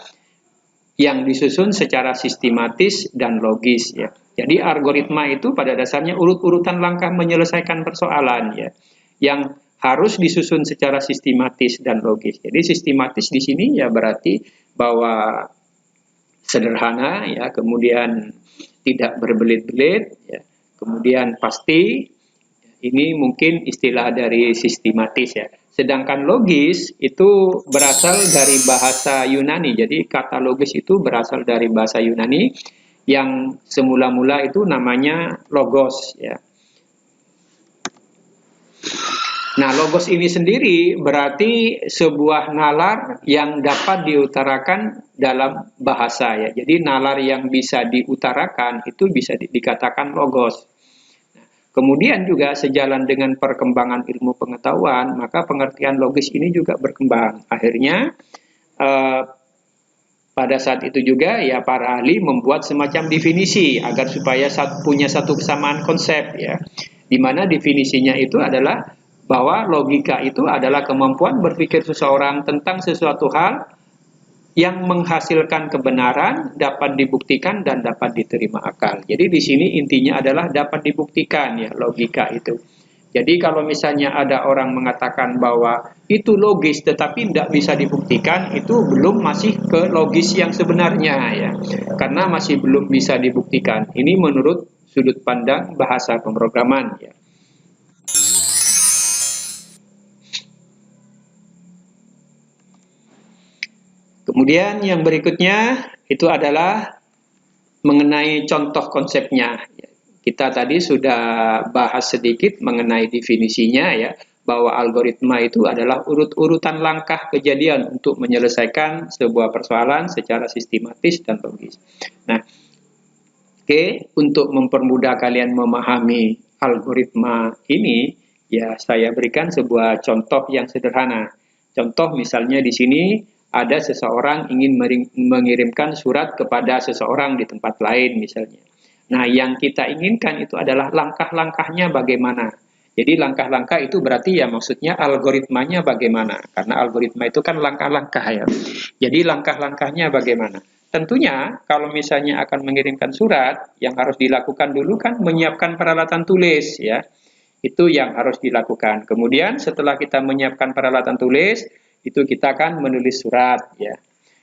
yang disusun secara sistematis dan logis ya. Jadi algoritma itu pada dasarnya urut-urutan langkah menyelesaikan persoalan ya, yang harus disusun secara sistematis dan logis. Jadi sistematis di sini ya berarti bahwa sederhana ya, kemudian tidak berbelit-belit ya, kemudian pasti. Ini mungkin istilah dari sistematis ya. Sedangkan logis itu berasal dari bahasa Yunani. Jadi kata logis itu berasal dari bahasa Yunani yang semula-mula itu namanya logos ya. Nah, logos ini sendiri berarti sebuah nalar yang dapat diutarakan dalam bahasa ya. Jadi nalar yang bisa diutarakan itu bisa dikatakan logos. Kemudian juga sejalan dengan perkembangan ilmu pengetahuan, maka pengertian logis ini juga berkembang. Akhirnya pada saat itu juga ya para ahli membuat semacam definisi agar supaya punya satu kesamaan konsep ya. Di mana definisinya itu adalah bahwa logika itu adalah kemampuan berpikir seseorang tentang sesuatu hal yang menghasilkan kebenaran, dapat dibuktikan dan dapat diterima akal. Jadi di sini intinya adalah dapat dibuktikan ya logika itu. Jadi kalau misalnya ada orang mengatakan bahwa itu logis tetapi tidak bisa dibuktikan, itu belum masih ke logis yang sebenarnya ya. Karena masih belum bisa dibuktikan. Ini menurut sudut pandang bahasa pemrograman ya. Kemudian yang berikutnya itu adalah mengenai contoh konsepnya. Kita tadi sudah bahas sedikit mengenai definisinya ya, bahwa algoritma itu adalah urut-urutan langkah kejadian untuk menyelesaikan sebuah persoalan secara sistematis dan logis. Nah, untuk mempermudah kalian memahami algoritma ini, ya saya berikan sebuah contoh yang sederhana. Contoh misalnya di sini ada seseorang ingin mengirimkan surat kepada seseorang di tempat lain misalnya. Nah, yang kita inginkan itu adalah langkah-langkahnya bagaimana. Jadi langkah-langkah itu berarti ya maksudnya algoritmanya bagaimana. Karena algoritma itu kan langkah-langkah ya. Jadi langkah-langkahnya bagaimana. Tentunya kalau misalnya akan mengirimkan surat, yang harus dilakukan dulu kan menyiapkan peralatan tulis ya. Itu yang harus dilakukan. Kemudian setelah kita menyiapkan peralatan tulis, itu kita akan menulis surat ya.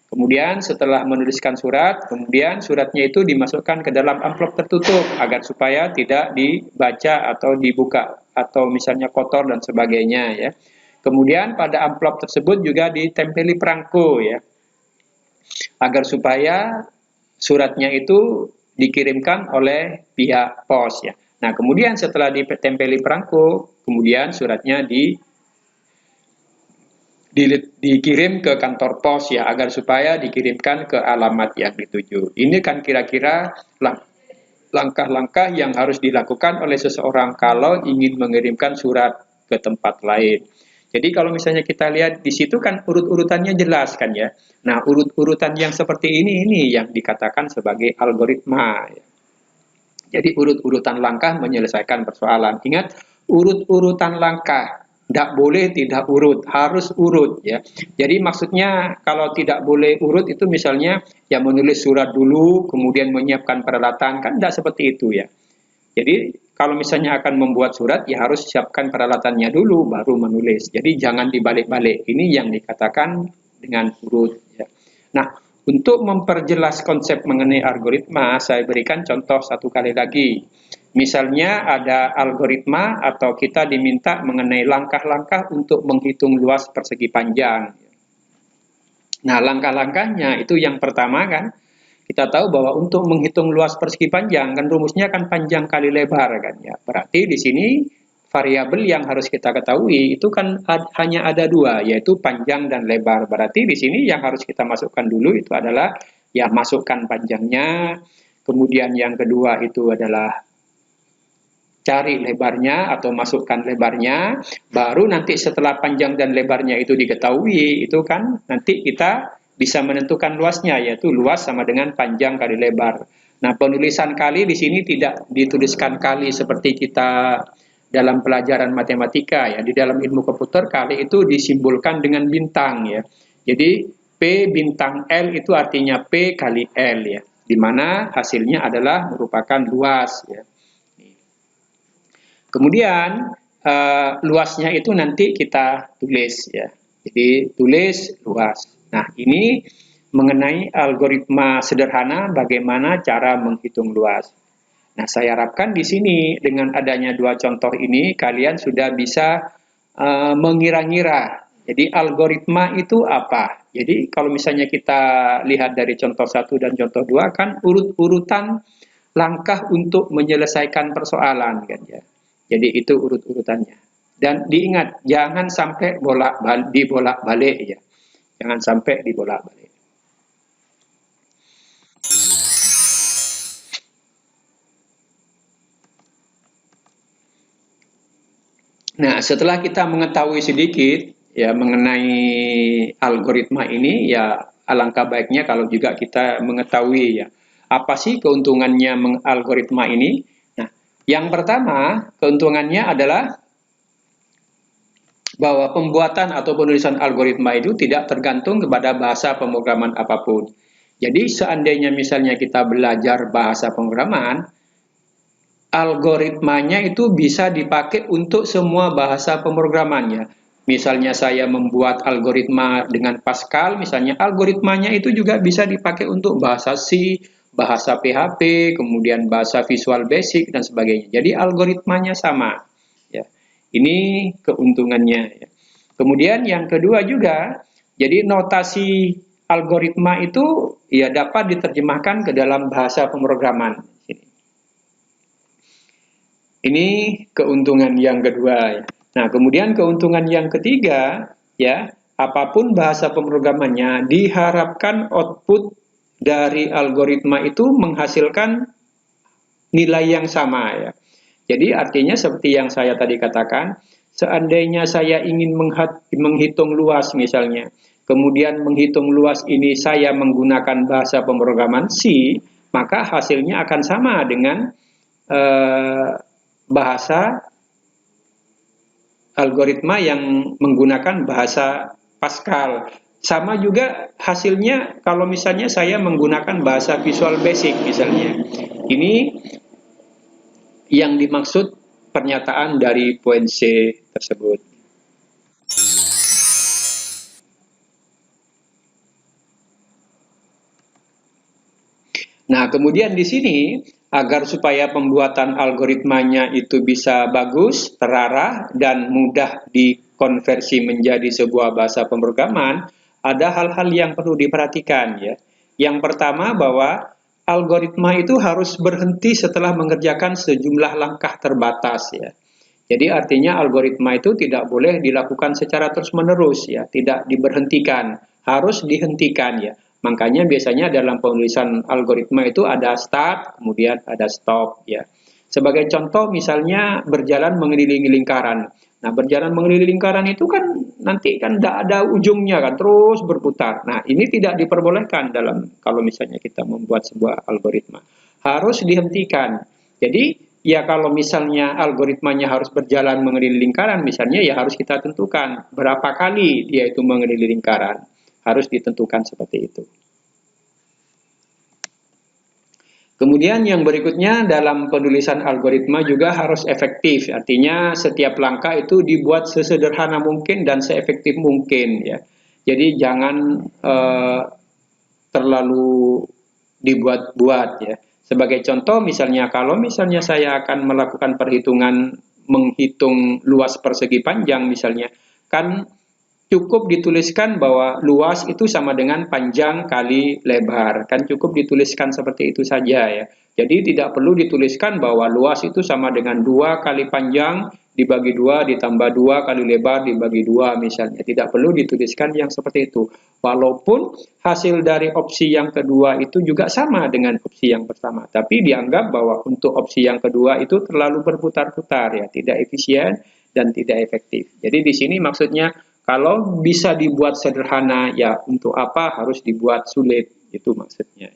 Kemudian setelah menuliskan surat, kemudian suratnya itu dimasukkan ke dalam amplop tertutup agar supaya tidak dibaca atau dibuka atau misalnya kotor dan sebagainya ya. Kemudian pada amplop tersebut juga ditempeli perangko ya. Agar supaya suratnya itu dikirimkan oleh pihak pos ya. Nah, kemudian setelah ditempeli perangko, kemudian suratnya dikirim ke kantor pos ya agar supaya dikirimkan ke alamat yang dituju. Ini kan kira-kira langkah-langkah yang harus dilakukan oleh seseorang kalau ingin mengirimkan surat ke tempat lain. Jadi kalau misalnya kita lihat di situ kan urut-urutannya jelas kan ya. Nah, urut-urutan yang seperti ini yang dikatakan sebagai algoritma. Jadi urut-urutan langkah menyelesaikan persoalan. Ingat, urut-urutan langkah. Tidak boleh tidak urut, harus urut ya. Jadi maksudnya kalau tidak boleh urut itu misalnya ya menulis surat dulu, kemudian menyiapkan peralatan, kan tidak seperti itu ya. Jadi kalau misalnya akan membuat surat ya harus siapkan peralatannya dulu baru menulis. Jadi jangan dibalik-balik. Ini yang dikatakan dengan urut ya. Nah, untuk memperjelas konsep mengenai algoritma, saya berikan contoh satu kali lagi. Misalnya ada algoritma atau kita diminta mengenai langkah-langkah untuk menghitung luas persegi panjang. Nah, langkah-langkahnya itu yang pertama kan, kita tahu bahwa untuk menghitung luas persegi panjang kan rumusnya kan panjang kali lebar kan ya. Berarti di sini variabel yang harus kita ketahui itu kan hanya ada dua, yaitu panjang dan lebar. Berarti di sini yang harus kita masukkan dulu itu adalah ya masukkan panjangnya, kemudian yang kedua itu adalah cari lebarnya atau masukkan lebarnya, baru nanti setelah panjang dan lebarnya itu diketahui, itu kan nanti kita bisa menentukan luasnya, yaitu luas sama dengan panjang kali lebar. Nah, penulisan kali di sini tidak dituliskan kali seperti kita dalam pelajaran matematika ya. Di dalam ilmu komputer kali itu disimbolkan dengan bintang ya. Jadi P bintang L itu artinya P kali L ya, di mana hasilnya adalah merupakan luas ya. Kemudian luasnya itu nanti kita tulis ya. Jadi tulis luas. Nah, ini mengenai algoritma sederhana bagaimana cara menghitung luas. Nah, saya harapkan di sini dengan adanya dua contoh ini kalian sudah bisa mengira-ngira. Jadi algoritma itu apa? Jadi kalau misalnya kita lihat dari contoh 1 dan contoh 2 kan urut-urutan langkah untuk menyelesaikan persoalan kan ya. Jadi itu urut-urutannya. Dan diingat, jangan sampai dibolak-balik ya. Jangan sampai dibolak-balik. Nah, setelah kita mengetahui sedikit ya mengenai algoritma ini, ya alangkah baiknya kalau juga kita mengetahui ya apa sih keuntungannya mengalgoritma ini. Nah, yang pertama keuntungannya adalah bahwa pembuatan atau penulisan algoritma itu tidak tergantung kepada bahasa pemrograman apapun. Jadi seandainya misalnya kita belajar bahasa pemrograman, algoritmanya itu bisa dipakai untuk semua bahasa pemrogramannya. Misalnya saya membuat algoritma dengan Pascal, misalnya algoritmanya itu juga bisa dipakai untuk bahasa C, bahasa PHP, kemudian bahasa Visual Basic dan sebagainya. Jadi algoritmanya sama. Ya, ini keuntungannya. Ya. Kemudian yang kedua juga, jadi notasi algoritma itu ya dapat diterjemahkan ke dalam bahasa pemrograman. Ini keuntungan yang kedua. Nah, kemudian keuntungan yang ketiga, ya, apapun bahasa pemrogramannya, diharapkan output dari algoritma itu menghasilkan nilai yang sama, ya. Jadi artinya seperti yang saya tadi katakan, seandainya saya ingin menghitung luas misalnya, kemudian menghitung luas ini saya menggunakan bahasa pemrograman C, maka hasilnya akan sama dengan eh, bahasa algoritma yang menggunakan bahasa Pascal. Sama juga hasilnya kalau misalnya saya menggunakan bahasa Visual Basic misalnya. Ini yang dimaksud pernyataan dari poin C tersebut. Nah, kemudian di sini agar supaya pembuatan algoritmanya itu bisa bagus, terarah, dan mudah dikonversi menjadi sebuah bahasa pemrograman, ada hal-hal yang perlu diperhatikan ya. Yang pertama bahwa algoritma itu harus berhenti setelah mengerjakan sejumlah langkah terbatas ya. Jadi artinya algoritma itu tidak boleh dilakukan secara terus-menerus ya, tidak diberhentikan, harus dihentikan ya. Makanya biasanya dalam penulisan algoritma itu ada start, kemudian ada stop ya. Sebagai contoh misalnya berjalan mengelilingi lingkaran. Nah, berjalan mengelilingi lingkaran itu kan nanti kan tidak ada ujungnya kan, terus berputar. Nah, ini tidak diperbolehkan dalam kalau misalnya kita membuat sebuah algoritma. Harus dihentikan. Jadi, ya kalau misalnya algoritmanya harus berjalan mengelilingi lingkaran, misalnya ya harus kita tentukan berapa kali dia itu mengelilingi lingkaran. Harus ditentukan seperti itu. Kemudian yang berikutnya dalam penulisan algoritma juga harus efektif, artinya setiap langkah itu dibuat sesederhana mungkin dan seefektif mungkin ya. Jadi jangan terlalu dibuat-buat ya. Sebagai contoh misalnya kalau misalnya saya akan melakukan perhitungan menghitung luas persegi panjang misalnya, kan cukup dituliskan bahwa luas itu sama dengan panjang kali lebar. Kan cukup dituliskan seperti itu saja ya. Jadi tidak perlu dituliskan bahwa luas itu sama dengan 2 kali panjang dibagi 2 ditambah 2 kali lebar dibagi 2 misalnya. Tidak perlu dituliskan yang seperti itu. Walaupun hasil dari opsi yang kedua itu juga sama dengan opsi yang pertama. Tapi dianggap bahwa untuk opsi yang kedua itu terlalu berputar-putar ya. Tidak efisien dan tidak efektif. Jadi di sini maksudnya kalau bisa dibuat sederhana, ya untuk apa harus dibuat sulit? Itu maksudnya.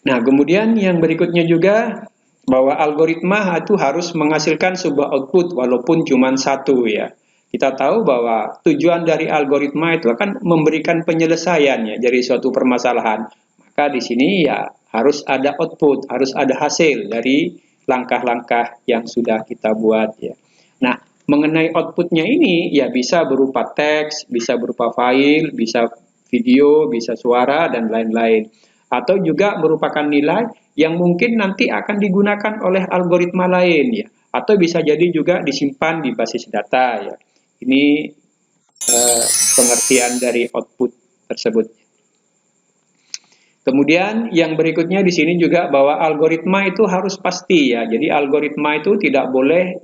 Nah, kemudian yang berikutnya juga bahwa algoritma itu harus menghasilkan sebuah output walaupun cuma satu ya. Kita tahu bahwa tujuan dari algoritma itu akan memberikan penyelesaian ya dari suatu permasalahan. Maka di sini ya harus ada output, harus ada hasil dari langkah-langkah yang sudah kita buat ya. Nah, mengenai outputnya ini ya bisa berupa teks, bisa berupa file, bisa video, bisa suara dan lain-lain. Atau juga merupakan nilai yang mungkin nanti akan digunakan oleh algoritma lain ya. Atau bisa jadi juga disimpan di basis data ya. Ini pengertian dari output tersebut. Kemudian yang berikutnya di sini juga bahwa algoritma itu harus pasti ya. Jadi algoritma itu tidak boleh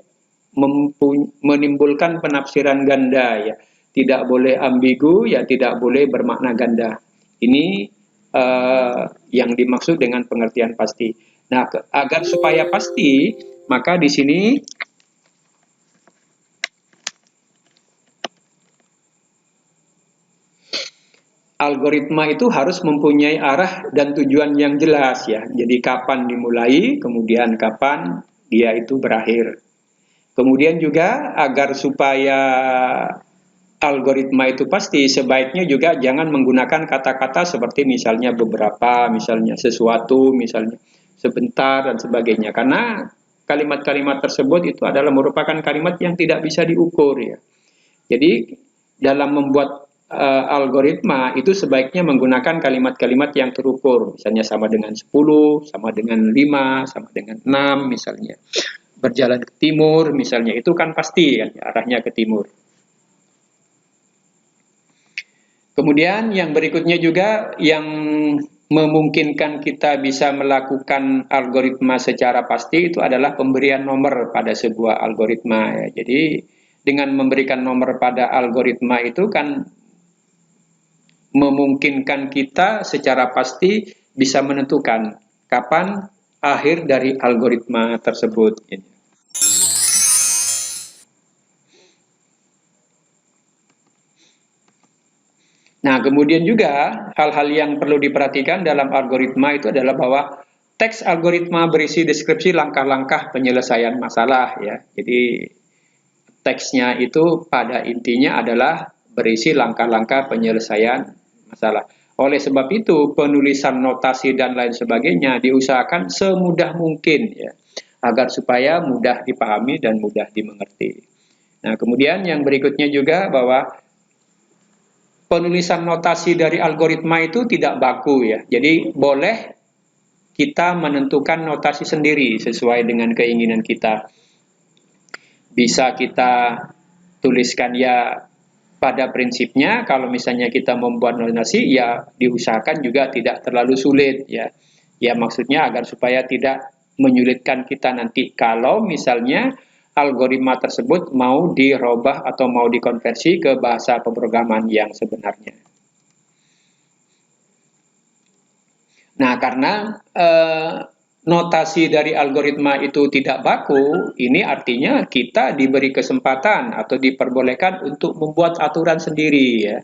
menimbulkan penafsiran ganda ya. Tidak boleh ambigu ya, tidak boleh bermakna ganda. Ini yang dimaksud dengan pengertian pasti. Nah, agar supaya pasti, maka di sini algoritma itu harus mempunyai arah dan tujuan yang jelas ya. Jadi kapan dimulai, kemudian kapan dia itu berakhir. Kemudian juga agar supaya algoritma itu pasti, sebaiknya juga jangan menggunakan kata-kata seperti misalnya beberapa, misalnya sesuatu, misalnya sebentar dan sebagainya. Karena kalimat-kalimat tersebut itu adalah merupakan kalimat yang tidak bisa diukur ya. Jadi dalam membuat algoritma itu sebaiknya menggunakan kalimat-kalimat yang terukur, misalnya sama dengan 10, sama dengan 5, sama dengan 6 misalnya. Berjalan ke timur misalnya, itu kan pasti kan arahnya ke timur. Kemudian yang berikutnya juga yang memungkinkan kita bisa melakukan algoritma secara pasti itu adalah pemberian nomor pada sebuah algoritma ya. Jadi dengan memberikan nomor pada algoritma itu kan memungkinkan kita secara pasti bisa menentukan kapan akhir dari algoritma tersebut. Nah, kemudian juga hal-hal yang perlu diperhatikan dalam algoritma itu adalah bahwa teks algoritma berisi deskripsi langkah-langkah penyelesaian masalah ya. Jadi teksnya itu pada intinya adalah berisi langkah-langkah penyelesaian masalah. Oleh sebab itu, penulisan notasi dan lain sebagainya diusahakan semudah mungkin ya, agar supaya mudah dipahami dan mudah dimengerti. Nah, kemudian yang berikutnya juga bahwa penulisan notasi dari algoritma itu tidak baku ya. Jadi boleh kita menentukan notasi sendiri sesuai dengan keinginan kita. Bisa kita tuliskan ya pada prinsipnya kalau misalnya kita membuat notasi ya diusahakan juga tidak terlalu sulit ya. Ya maksudnya agar supaya tidak menyulitkan kita nanti kalau misalnya algoritma tersebut mau dirubah atau mau dikonversi ke bahasa pemrograman yang sebenarnya. Nah, karena notasi dari algoritma itu tidak baku, ini artinya kita diberi kesempatan atau diperbolehkan untuk membuat aturan sendiri ya.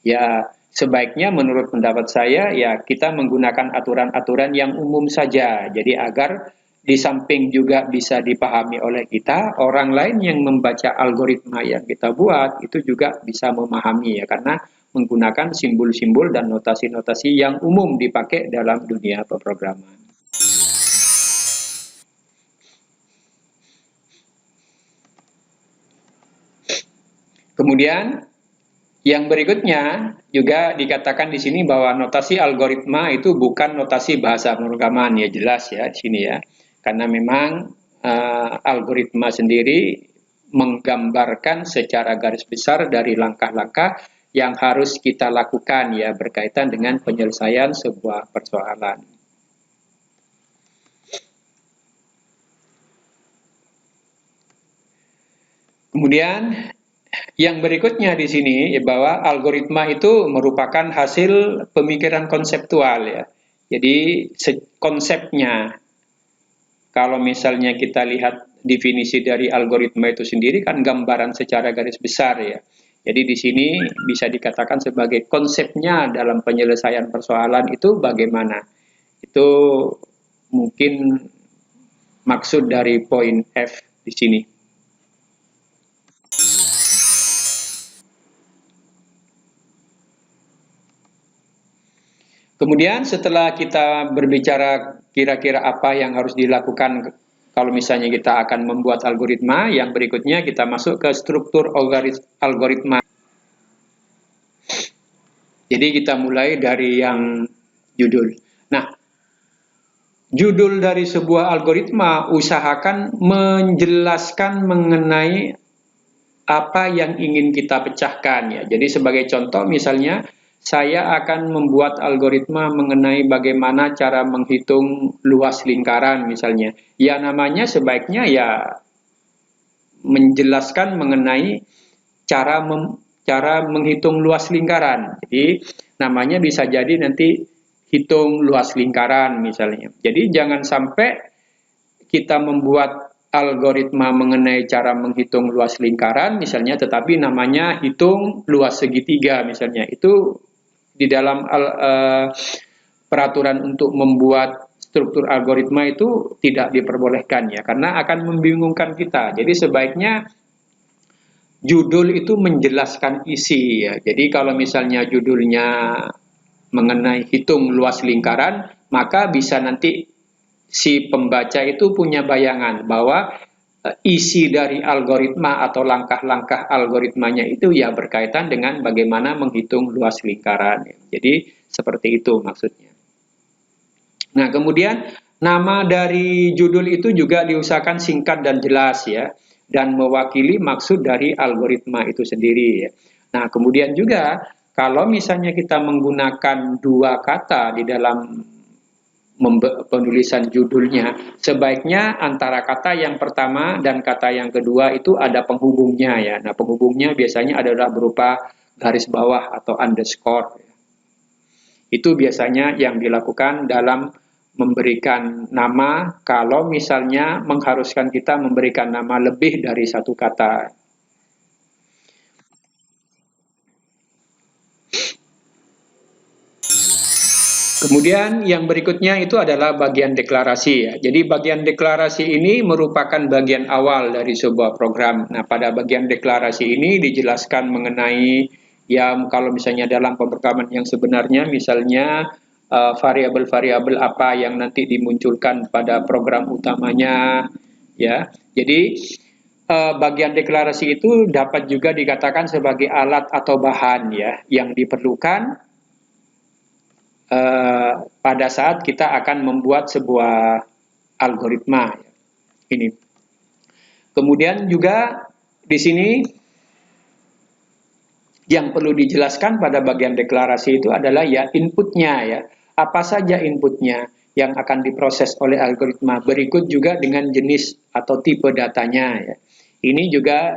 Ya, sebaiknya menurut pendapat saya ya kita menggunakan aturan-aturan yang umum saja. Jadi agar di samping juga bisa dipahami oleh kita, orang lain yang membaca algoritma yang kita buat itu juga bisa memahami ya karena menggunakan simbol-simbol dan notasi-notasi yang umum dipakai dalam dunia pemrograman. Kemudian yang berikutnya juga dikatakan di sini bahwa notasi algoritma itu bukan notasi bahasa pemrograman ya jelas ya di sini ya. Karena memang algoritma sendiri menggambarkan secara garis besar dari langkah-langkah yang harus kita lakukan ya berkaitan dengan penyelesaian sebuah persoalan. Kemudian yang berikutnya di sini ya bahwa algoritma itu merupakan hasil pemikiran konseptual ya. Jadi konsepnya kalau misalnya kita lihat definisi dari algoritma itu sendiri kan gambaran secara garis besar ya. Jadi di sini bisa dikatakan sebagai konsepnya dalam penyelesaian persoalan itu bagaimana. Itu mungkin maksud dari poin F di sini. Kemudian setelah kita berbicara kira-kira apa yang harus dilakukan kalau misalnya kita akan membuat algoritma, yang berikutnya kita masuk ke struktur algoritma. Jadi kita mulai dari yang judul. Nah, judul dari sebuah algoritma usahakan menjelaskan mengenai apa yang ingin kita pecahkan ya. Jadi sebagai contoh misalnya saya akan membuat algoritma mengenai bagaimana cara menghitung luas lingkaran misalnya. Ya namanya sebaiknya ya menjelaskan mengenai cara menghitung luas lingkaran. Jadi namanya bisa jadi nanti hitung luas lingkaran misalnya. Jadi jangan sampai kita membuat algoritma mengenai cara menghitung luas lingkaran misalnya, tetapi namanya hitung luas segitiga misalnya. Itu di dalam peraturan untuk membuat struktur algoritma itu tidak diperbolehkan ya, karena akan membingungkan kita. Jadi sebaiknya judul itu menjelaskan isi ya. Jadi kalau misalnya judulnya mengenai hitung luas lingkaran, maka bisa nanti si pembaca itu punya bayangan bahwa isi dari algoritma atau langkah-langkah algoritmanya itu ya berkaitan dengan bagaimana menghitung luas lingkaran. Jadi seperti itu maksudnya. Nah, kemudian nama dari judul itu juga diusahakan singkat dan jelas ya, dan mewakili maksud dari algoritma itu sendiri ya. Nah, kemudian juga kalau misalnya kita menggunakan dua kata di dalam penulisan judulnya, sebaiknya antara kata yang pertama dan kata yang kedua itu ada penghubungnya ya. Nah, penghubungnya biasanya adalah berupa garis bawah atau underscore. Itu biasanya yang dilakukan dalam memberikan nama kalau misalnya mengharuskan kita memberikan nama lebih dari satu kata. Kemudian yang berikutnya itu adalah bagian deklarasi ya. Jadi bagian deklarasi ini merupakan bagian awal dari sebuah program. Nah, pada bagian deklarasi ini dijelaskan mengenai ya kalau misalnya dalam pemrograman yang sebenarnya misalnya variabel-variabel apa yang nanti dimunculkan pada program utamanya ya. Jadi bagian deklarasi itu dapat juga dikatakan sebagai alat atau bahan ya yang diperlukan pada saat kita akan membuat sebuah algoritma ini. Kemudian juga di sini yang perlu dijelaskan pada bagian deklarasi itu adalah ya inputnya ya. Apa saja inputnya yang akan diproses oleh algoritma. Berikut juga dengan jenis atau tipe datanya ya. Ini juga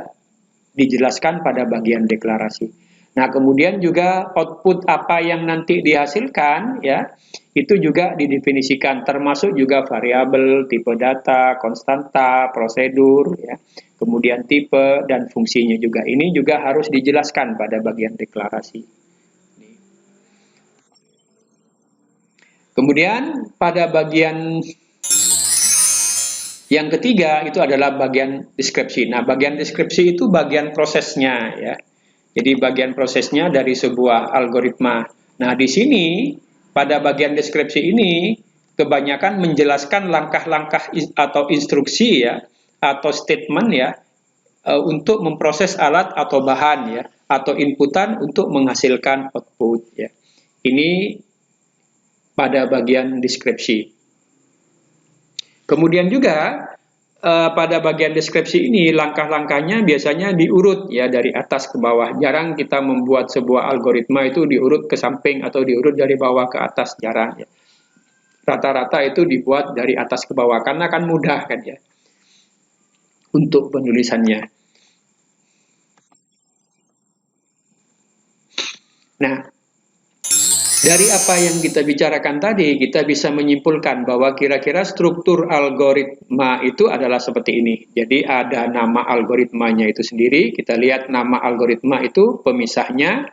dijelaskan pada bagian deklarasi. Nah, kemudian juga output apa yang nanti dihasilkan ya, itu juga didefinisikan termasuk juga variabel, tipe data, konstanta, prosedur ya. Kemudian tipe dan fungsinya juga. Ini juga harus dijelaskan pada bagian deklarasi. Kemudian pada bagian yang ketiga itu adalah bagian deskripsi. Nah, bagian deskripsi itu bagian prosesnya ya. Jadi bagian prosesnya dari sebuah algoritma. Nah, di sini pada bagian deskripsi ini kebanyakan menjelaskan langkah-langkah atau instruksi ya atau statement ya untuk memproses alat atau bahan ya atau inputan untuk menghasilkan output ya. Ini pada bagian deskripsi. Kemudian juga pada bagian deskripsi ini langkah-langkahnya biasanya diurut ya dari atas ke bawah. Jarang kita membuat sebuah algoritma itu diurut ke samping atau diurut dari bawah ke atas, jarang ya. Rata-rata itu dibuat dari atas ke bawah karena kan mudah kan ya untuk penulisannya. Nah, dari apa yang kita bicarakan tadi, kita bisa menyimpulkan bahwa kira-kira struktur algoritma itu adalah seperti ini. Jadi ada nama algoritmanya itu sendiri, kita lihat nama algoritma itu pemisahnya,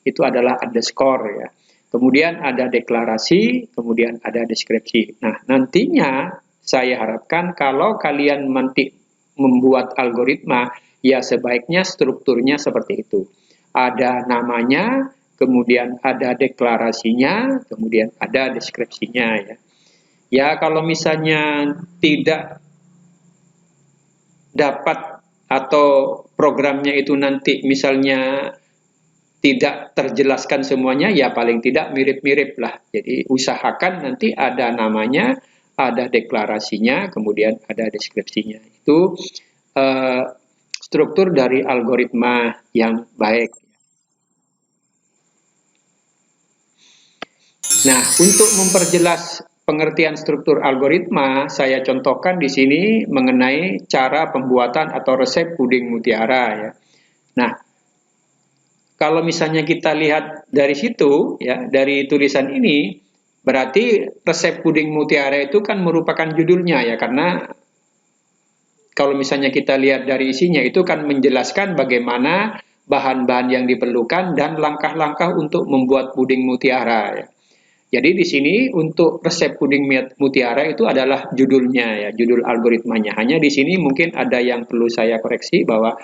itu adalah underscore ya. Kemudian ada deklarasi, kemudian ada deskripsi. Nah, nantinya saya harapkan kalau kalian nanti membuat algoritma, ya sebaiknya strukturnya seperti itu. Ada namanya, kemudian ada deklarasinya, kemudian ada deskripsinya ya. Ya kalau misalnya tidak dapat atau programnya itu nanti misalnya tidak terjelaskan semuanya, ya paling tidak mirip-mirip lah. Jadi usahakan nanti ada namanya, ada deklarasinya, kemudian ada deskripsinya. Itu struktur dari algoritma yang baik. Nah, untuk memperjelas pengertian struktur algoritma, saya contohkan di sini mengenai cara pembuatan atau resep puding mutiara ya. Nah, kalau misalnya kita lihat dari situ ya, dari tulisan ini, Berarti resep puding mutiara itu kan merupakan judulnya ya, karena kalau misalnya kita lihat dari isinya itu kan menjelaskan bagaimana bahan-bahan yang diperlukan dan langkah-langkah untuk membuat puding mutiara ya. Jadi di sini untuk resep puding mutiara itu adalah judulnya ya, judul algoritmanya. Hanya di sini mungkin ada yang perlu saya koreksi bahwa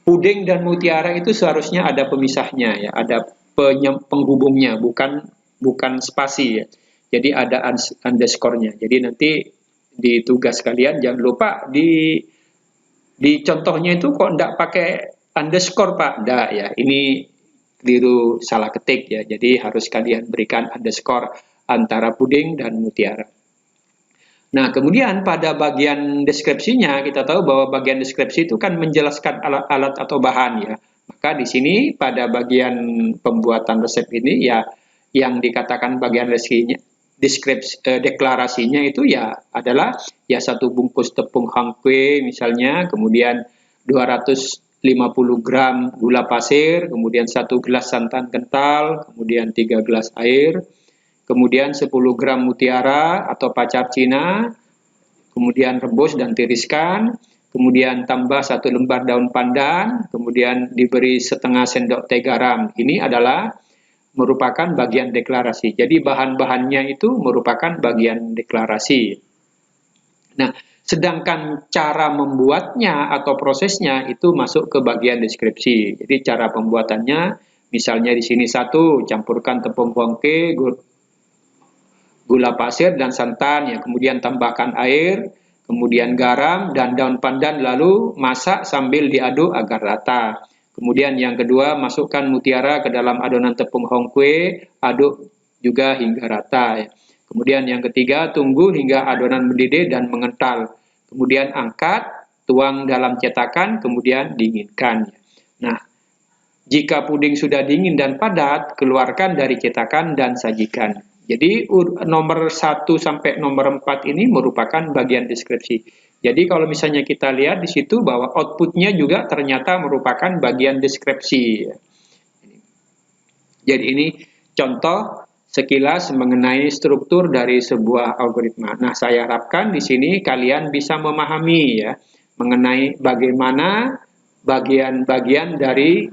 puding dan mutiara itu seharusnya ada pemisahnya ya, ada penghubungnya, bukan bukan spasi ya. Jadi ada underscore-nya. Jadi nanti di tugas kalian jangan lupa di contohnya itu kok enggak pakai underscore Pak, enggak ya. Ini keliru salah ketik ya. Jadi harus kalian berikan underscore antara puding dan mutiara. Nah, kemudian pada bagian deskripsinya kita tahu bahwa bagian deskripsi itu kan menjelaskan alat-alat atau bahan ya. Maka di sini pada bagian pembuatan resep ini ya yang dikatakan bagian deklarasinya itu ya adalah ya 1 bungkus tepung hangkwe misalnya, kemudian 250 gram gula pasir, kemudian 1 gelas santan kental, kemudian 3 gelas air, kemudian 10 gram mutiara atau pacar Cina, kemudian rebus dan tiriskan, kemudian tambah 1 lembar daun pandan, kemudian diberi setengah sendok teh garam. Ini adalah merupakan bagian deklarasi. Jadi bahan-bahannya itu merupakan bagian deklarasi. Nah, sedangkan cara membuatnya atau prosesnya itu masuk ke bagian deskripsi. Jadi cara pembuatannya, misalnya di sini 1, campurkan tepung bongke, gula pasir dan santan ya, kemudian tambahkan air, kemudian garam dan daun pandan, lalu masak sambil diaduk agar rata. Kemudian yang kedua, masukkan mutiara ke dalam adonan tepung hongkwe, aduk juga hingga rata ya. Kemudian yang ketiga, tunggu hingga adonan mendidih dan mengental. Kemudian angkat, tuang dalam cetakan, kemudian dinginkan. Nah, jika puding sudah dingin dan padat, keluarkan dari cetakan dan sajikan. Jadi nomor 1 sampai nomor 4 ini merupakan bagian deskripsi. Jadi kalau misalnya kita lihat di situ bahwa outputnya juga ternyata merupakan bagian deskripsi. Jadi ini contoh sekilas mengenai struktur dari sebuah algoritma. Nah, saya harapkan di sini kalian bisa memahami ya mengenai bagaimana bagian-bagian dari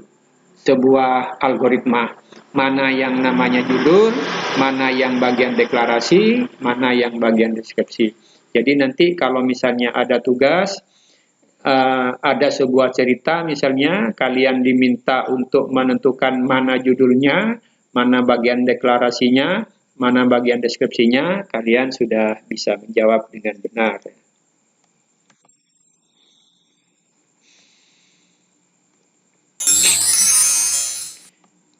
sebuah algoritma. Mana yang namanya judul, mana yang bagian deklarasi, mana yang bagian deskripsi. Jadi nanti kalau misalnya ada tugas, ada sebuah cerita misalnya, kalian diminta untuk menentukan mana judulnya, mana bagian deklarasinya, mana bagian deskripsinya, kalian sudah bisa menjawab dengan benar.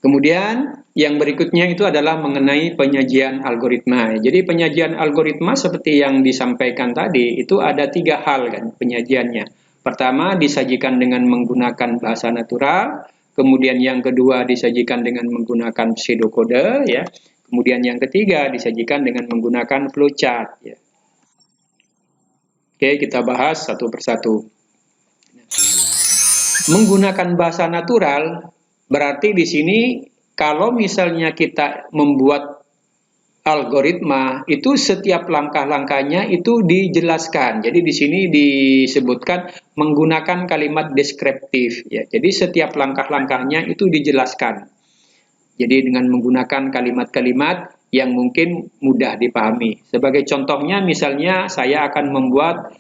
Kemudian yang berikutnya itu adalah mengenai penyajian algoritma. Jadi penyajian algoritma seperti yang disampaikan tadi itu ada 3 hal kan penyajiannya. Pertama disajikan dengan menggunakan bahasa natural, kemudian yang kedua disajikan dengan menggunakan pseudokode ya. Kemudian yang ketiga disajikan dengan menggunakan flowchart ya. Oke, kita bahas satu persatu. Menggunakan bahasa natural berarti di sini kalau misalnya kita membuat algoritma itu setiap langkah-langkahnya itu dijelaskan. Jadi di sini disebutkan menggunakan kalimat deskriptif ya. Jadi setiap langkah-langkahnya itu dijelaskan. Jadi dengan menggunakan kalimat-kalimat yang mungkin mudah dipahami. Sebagai contohnya misalnya saya akan membuat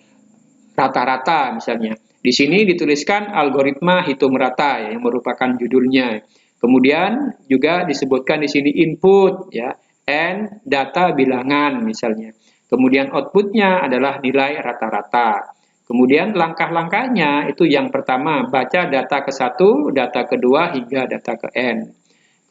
rata-rata misalnya. Di sini dituliskan algoritma hitung rata ya, yang merupakan judulnya. Kemudian juga disebutkan di sini input ya, and data bilangan misalnya. Kemudian outputnya adalah nilai rata-rata. Kemudian langkah-langkahnya itu yang pertama baca data ke 1, data kedua hingga data ke n.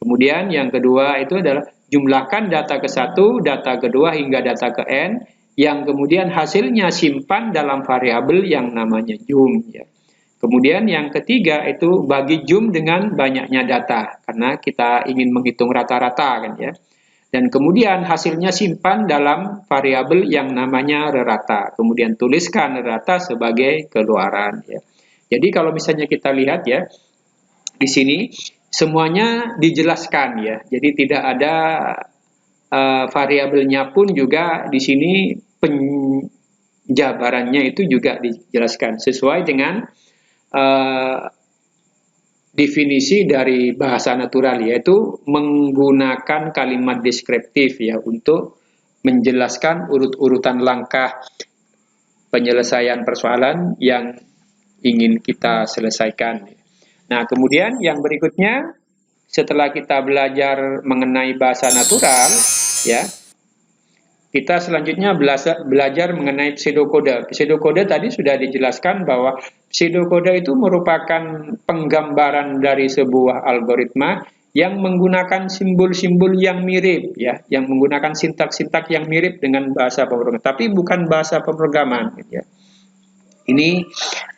Kemudian yang kedua itu adalah jumlahkan data ke 1, data kedua hingga data ke n, yang kemudian hasilnya simpan dalam variabel yang namanya jum ya. Kemudian yang ketiga itu bagi jum dengan banyaknya data karena kita ingin menghitung rata-rata kan ya. Dan kemudian hasilnya simpan dalam variabel yang namanya rerata. Kemudian tuliskan rerata sebagai keluaran ya. Jadi kalau misalnya kita lihat ya di sini semuanya dijelaskan ya. Jadi tidak ada variabelnya pun juga di sini penjabarannya itu juga dijelaskan sesuai dengan definisi dari bahasa natural, yaitu menggunakan kalimat deskriptif ya untuk menjelaskan urut-urutan langkah penyelesaian persoalan yang ingin kita selesaikan. Nah, kemudian yang berikutnya setelah kita belajar mengenai bahasa natural, ya, kita selanjutnya belajar mengenai pseudokode. Pseudokode tadi sudah dijelaskan bahwa pseudokode itu merupakan penggambaran dari sebuah algoritma yang menggunakan simbol-simbol yang mirip, ya, yang menggunakan sintak-sintak yang mirip dengan bahasa pemrograman, tapi bukan bahasa pemrograman, ya. Ini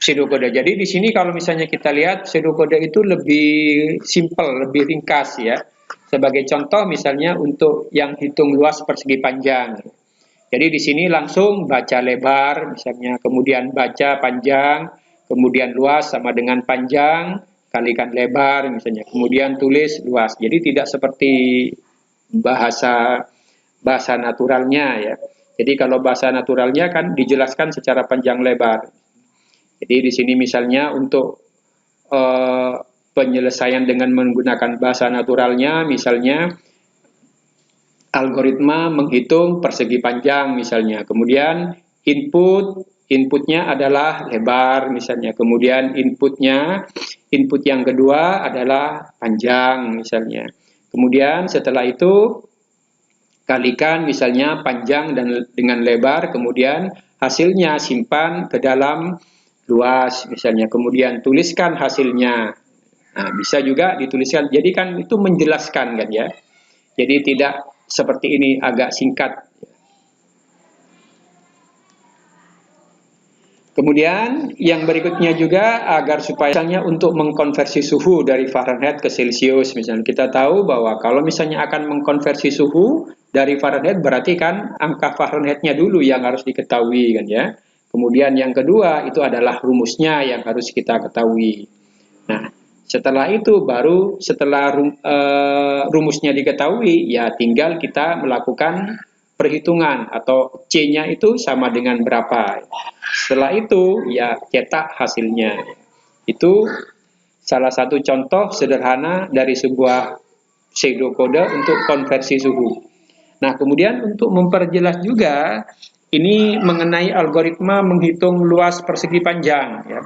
pseudokode. Jadi di sini kalau misalnya kita lihat pseudokode itu lebih simple, lebih ringkas ya. Sebagai contoh misalnya untuk yang hitung luas persegi panjang. Jadi di sini langsung baca lebar misalnya, kemudian baca panjang, kemudian luas sama dengan panjang kalikan lebar misalnya, kemudian tulis luas. Jadi tidak seperti bahasa naturalnya ya. Jadi kalau bahasa naturalnya kan dijelaskan secara panjang lebar. Jadi di sini misalnya untuk penyelesaian dengan menggunakan bahasa naturalnya, misalnya algoritma menghitung persegi panjang misalnya, kemudian inputnya adalah lebar misalnya, kemudian input yang kedua adalah panjang misalnya, kemudian setelah itu kalikan misalnya panjang dengan lebar, kemudian hasilnya simpan ke dalam luas misalnya, kemudian tuliskan hasilnya. Nah, bisa juga dituliskan, jadi kan itu menjelaskan kan ya, jadi tidak seperti ini agak singkat. Kemudian yang berikutnya juga agar supaya misalnya untuk mengkonversi suhu dari Fahrenheit ke Celsius misalnya, kita tahu bahwa kalau misalnya akan mengkonversi suhu dari Fahrenheit berarti kan angka Fahrenheit-nya dulu yang harus diketahui kan ya. Kemudian yang kedua itu adalah rumusnya yang harus kita ketahui. Nah, setelah itu baru setelah rumusnya diketahui ya tinggal kita melakukan perhitungan atau C-nya itu sama dengan berapa. Setelah itu ya cetak hasilnya. Itu salah satu contoh sederhana dari sebuah pseudokode untuk konversi suhu. Nah, kemudian untuk memperjelas juga ini mengenai algoritma menghitung luas persegi panjang ya.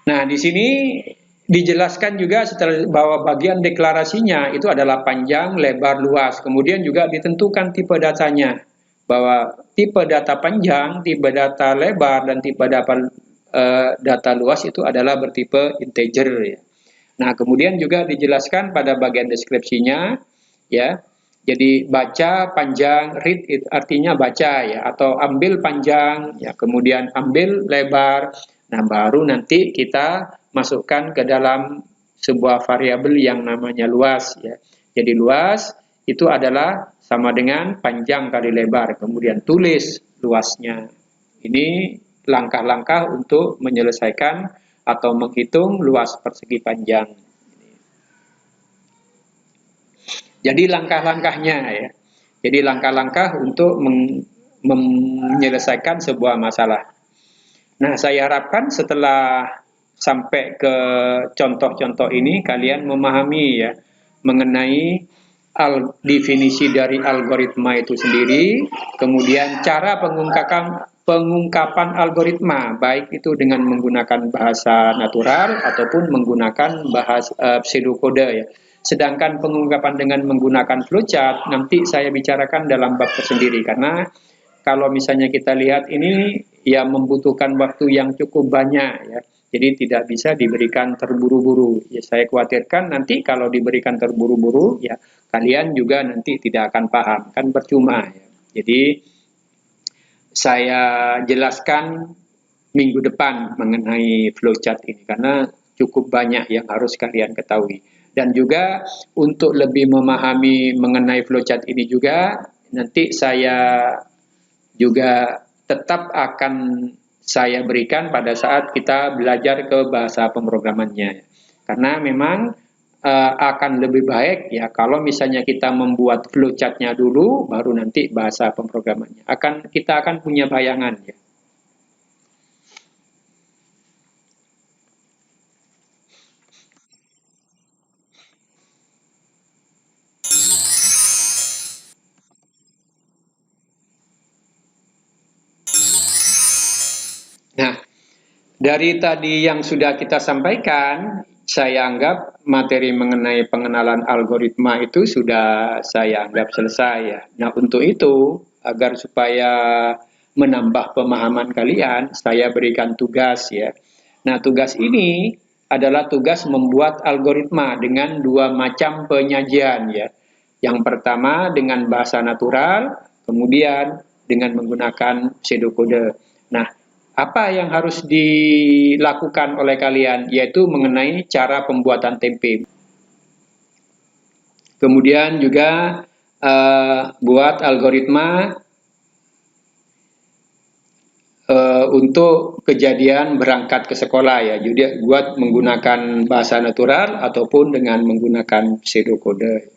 Nah, di sini dijelaskan juga setelah bahwa bagian deklarasinya itu adalah panjang, lebar, luas. Kemudian juga ditentukan tipe datanya, bahwa tipe data panjang, tipe data lebar, dan tipe data luas itu adalah bertipe integer. Ya. Nah, kemudian juga dijelaskan pada bagian deskripsinya, ya. Jadi baca panjang, read it artinya baca ya, atau ambil panjang, ya, kemudian ambil lebar. Nah, baru nanti kita masukkan ke dalam sebuah variabel yang namanya luas ya. Jadi luas itu adalah sama dengan panjang kali lebar, kemudian tulis luasnya. Ini langkah-langkah untuk menyelesaikan atau menghitung luas persegi panjang. Jadi langkah-langkahnya ya. Jadi langkah-langkah untuk menyelesaikan sebuah masalah. Nah, saya harapkan setelah sampai ke contoh-contoh ini kalian memahami ya mengenai definisi dari algoritma itu sendiri, kemudian cara pengungkapan algoritma baik itu dengan menggunakan bahasa natural ataupun menggunakan bahasa pseudokode ya. Sedangkan pengungkapan dengan menggunakan flowchart nanti saya bicarakan dalam bab tersendiri, karena kalau misalnya kita lihat ini ya membutuhkan waktu yang cukup banyak ya. Jadi tidak bisa diberikan terburu-buru. Ya, saya khawatirkan nanti kalau diberikan terburu-buru ya kalian juga nanti tidak akan paham, kan percuma ya. Jadi saya jelaskan minggu depan mengenai flowchart ini karena cukup banyak yang harus kalian ketahui. Dan juga untuk lebih memahami mengenai flowchart ini juga nanti saya juga tetap akan saya berikan pada saat kita belajar ke bahasa pemrogramannya. Karena memang akan lebih baik ya kalau misalnya kita membuat flowchart-nya dulu, baru nanti bahasa pemrogramannya. Kita akan punya bayangan ya. Nah, dari tadi yang sudah kita sampaikan, saya anggap materi mengenai pengenalan algoritma itu sudah saya anggap selesai ya. Nah, untuk itu, agar supaya menambah pemahaman kalian, saya berikan tugas ya. Nah, tugas ini adalah tugas membuat algoritma dengan dua macam penyajian ya. Yang pertama dengan bahasa natural, kemudian dengan menggunakan pseudokode. Nah, apa yang harus dilakukan oleh kalian yaitu mengenai cara pembuatan tempe. Kemudian juga buat algoritma untuk kejadian berangkat ke sekolah ya. Jadi buat menggunakan bahasa natural ataupun dengan menggunakan pseudokode.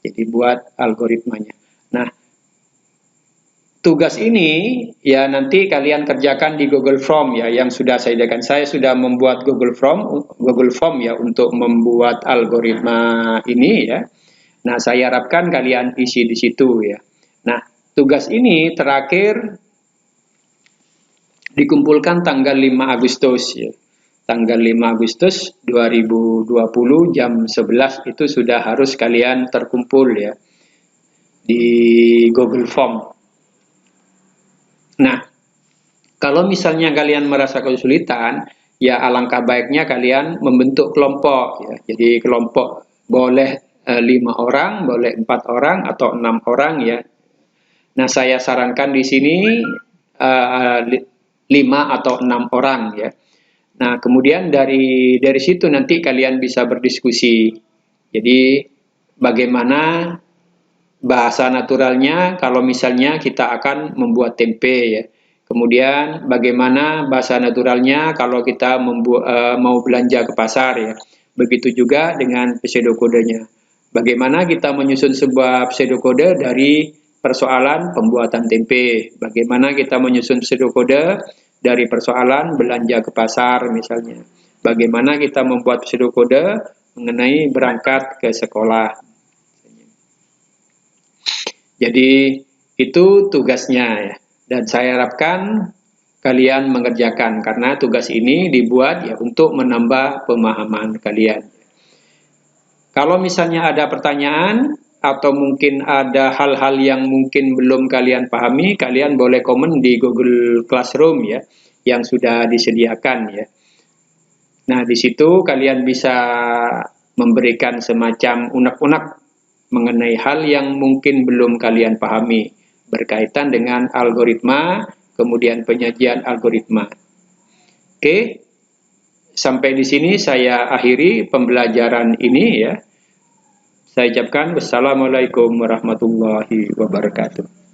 Jadi buat algoritmanya. Nah, tugas ini ya nanti kalian kerjakan di Google Form ya yang sudah saya sediakan. Saya sudah membuat Google Form ya untuk membuat algoritma ini ya. Nah, saya harapkan kalian isi di situ ya. Nah, tugas ini terakhir dikumpulkan tanggal 5 Agustus ya. Tanggal 5 Agustus 2020 jam 11 itu sudah harus kalian terkumpul ya di Google Form. Nah, kalau misalnya kalian merasa kesulitan, ya alangkah baiknya kalian membentuk kelompok. Ya. Jadi kelompok boleh 5 orang, boleh 4 orang atau 6 orang ya. Nah, saya sarankan di sini 5 atau 6 orang ya. Nah, kemudian dari situ nanti kalian bisa berdiskusi. Jadi bagaimana bahasa naturalnya kalau misalnya kita akan membuat tempe ya. Kemudian bagaimana bahasa naturalnya kalau kita mau belanja ke pasar ya. Begitu juga dengan pseudokodenya. Bagaimana kita menyusun sebuah pseudokode dari persoalan pembuatan tempe. Bagaimana kita menyusun pseudokode dari persoalan belanja ke pasar misalnya. Bagaimana kita membuat pseudokode mengenai berangkat ke sekolah. Jadi itu tugasnya ya. Dan saya harapkan kalian mengerjakan karena tugas ini dibuat ya untuk menambah pemahaman kalian. Kalau misalnya ada pertanyaan atau mungkin ada hal-hal yang mungkin belum kalian pahami, kalian boleh komen di Google Classroom ya yang sudah disediakan ya. Nah, di situ kalian bisa memberikan semacam unek-unek mengenai hal yang mungkin belum kalian pahami berkaitan dengan algoritma, kemudian penyajian algoritma. Oke, sampai di sini saya akhiri pembelajaran ini ya. Saya ucapkan wassalamualaikum warahmatullahi wabarakatuh.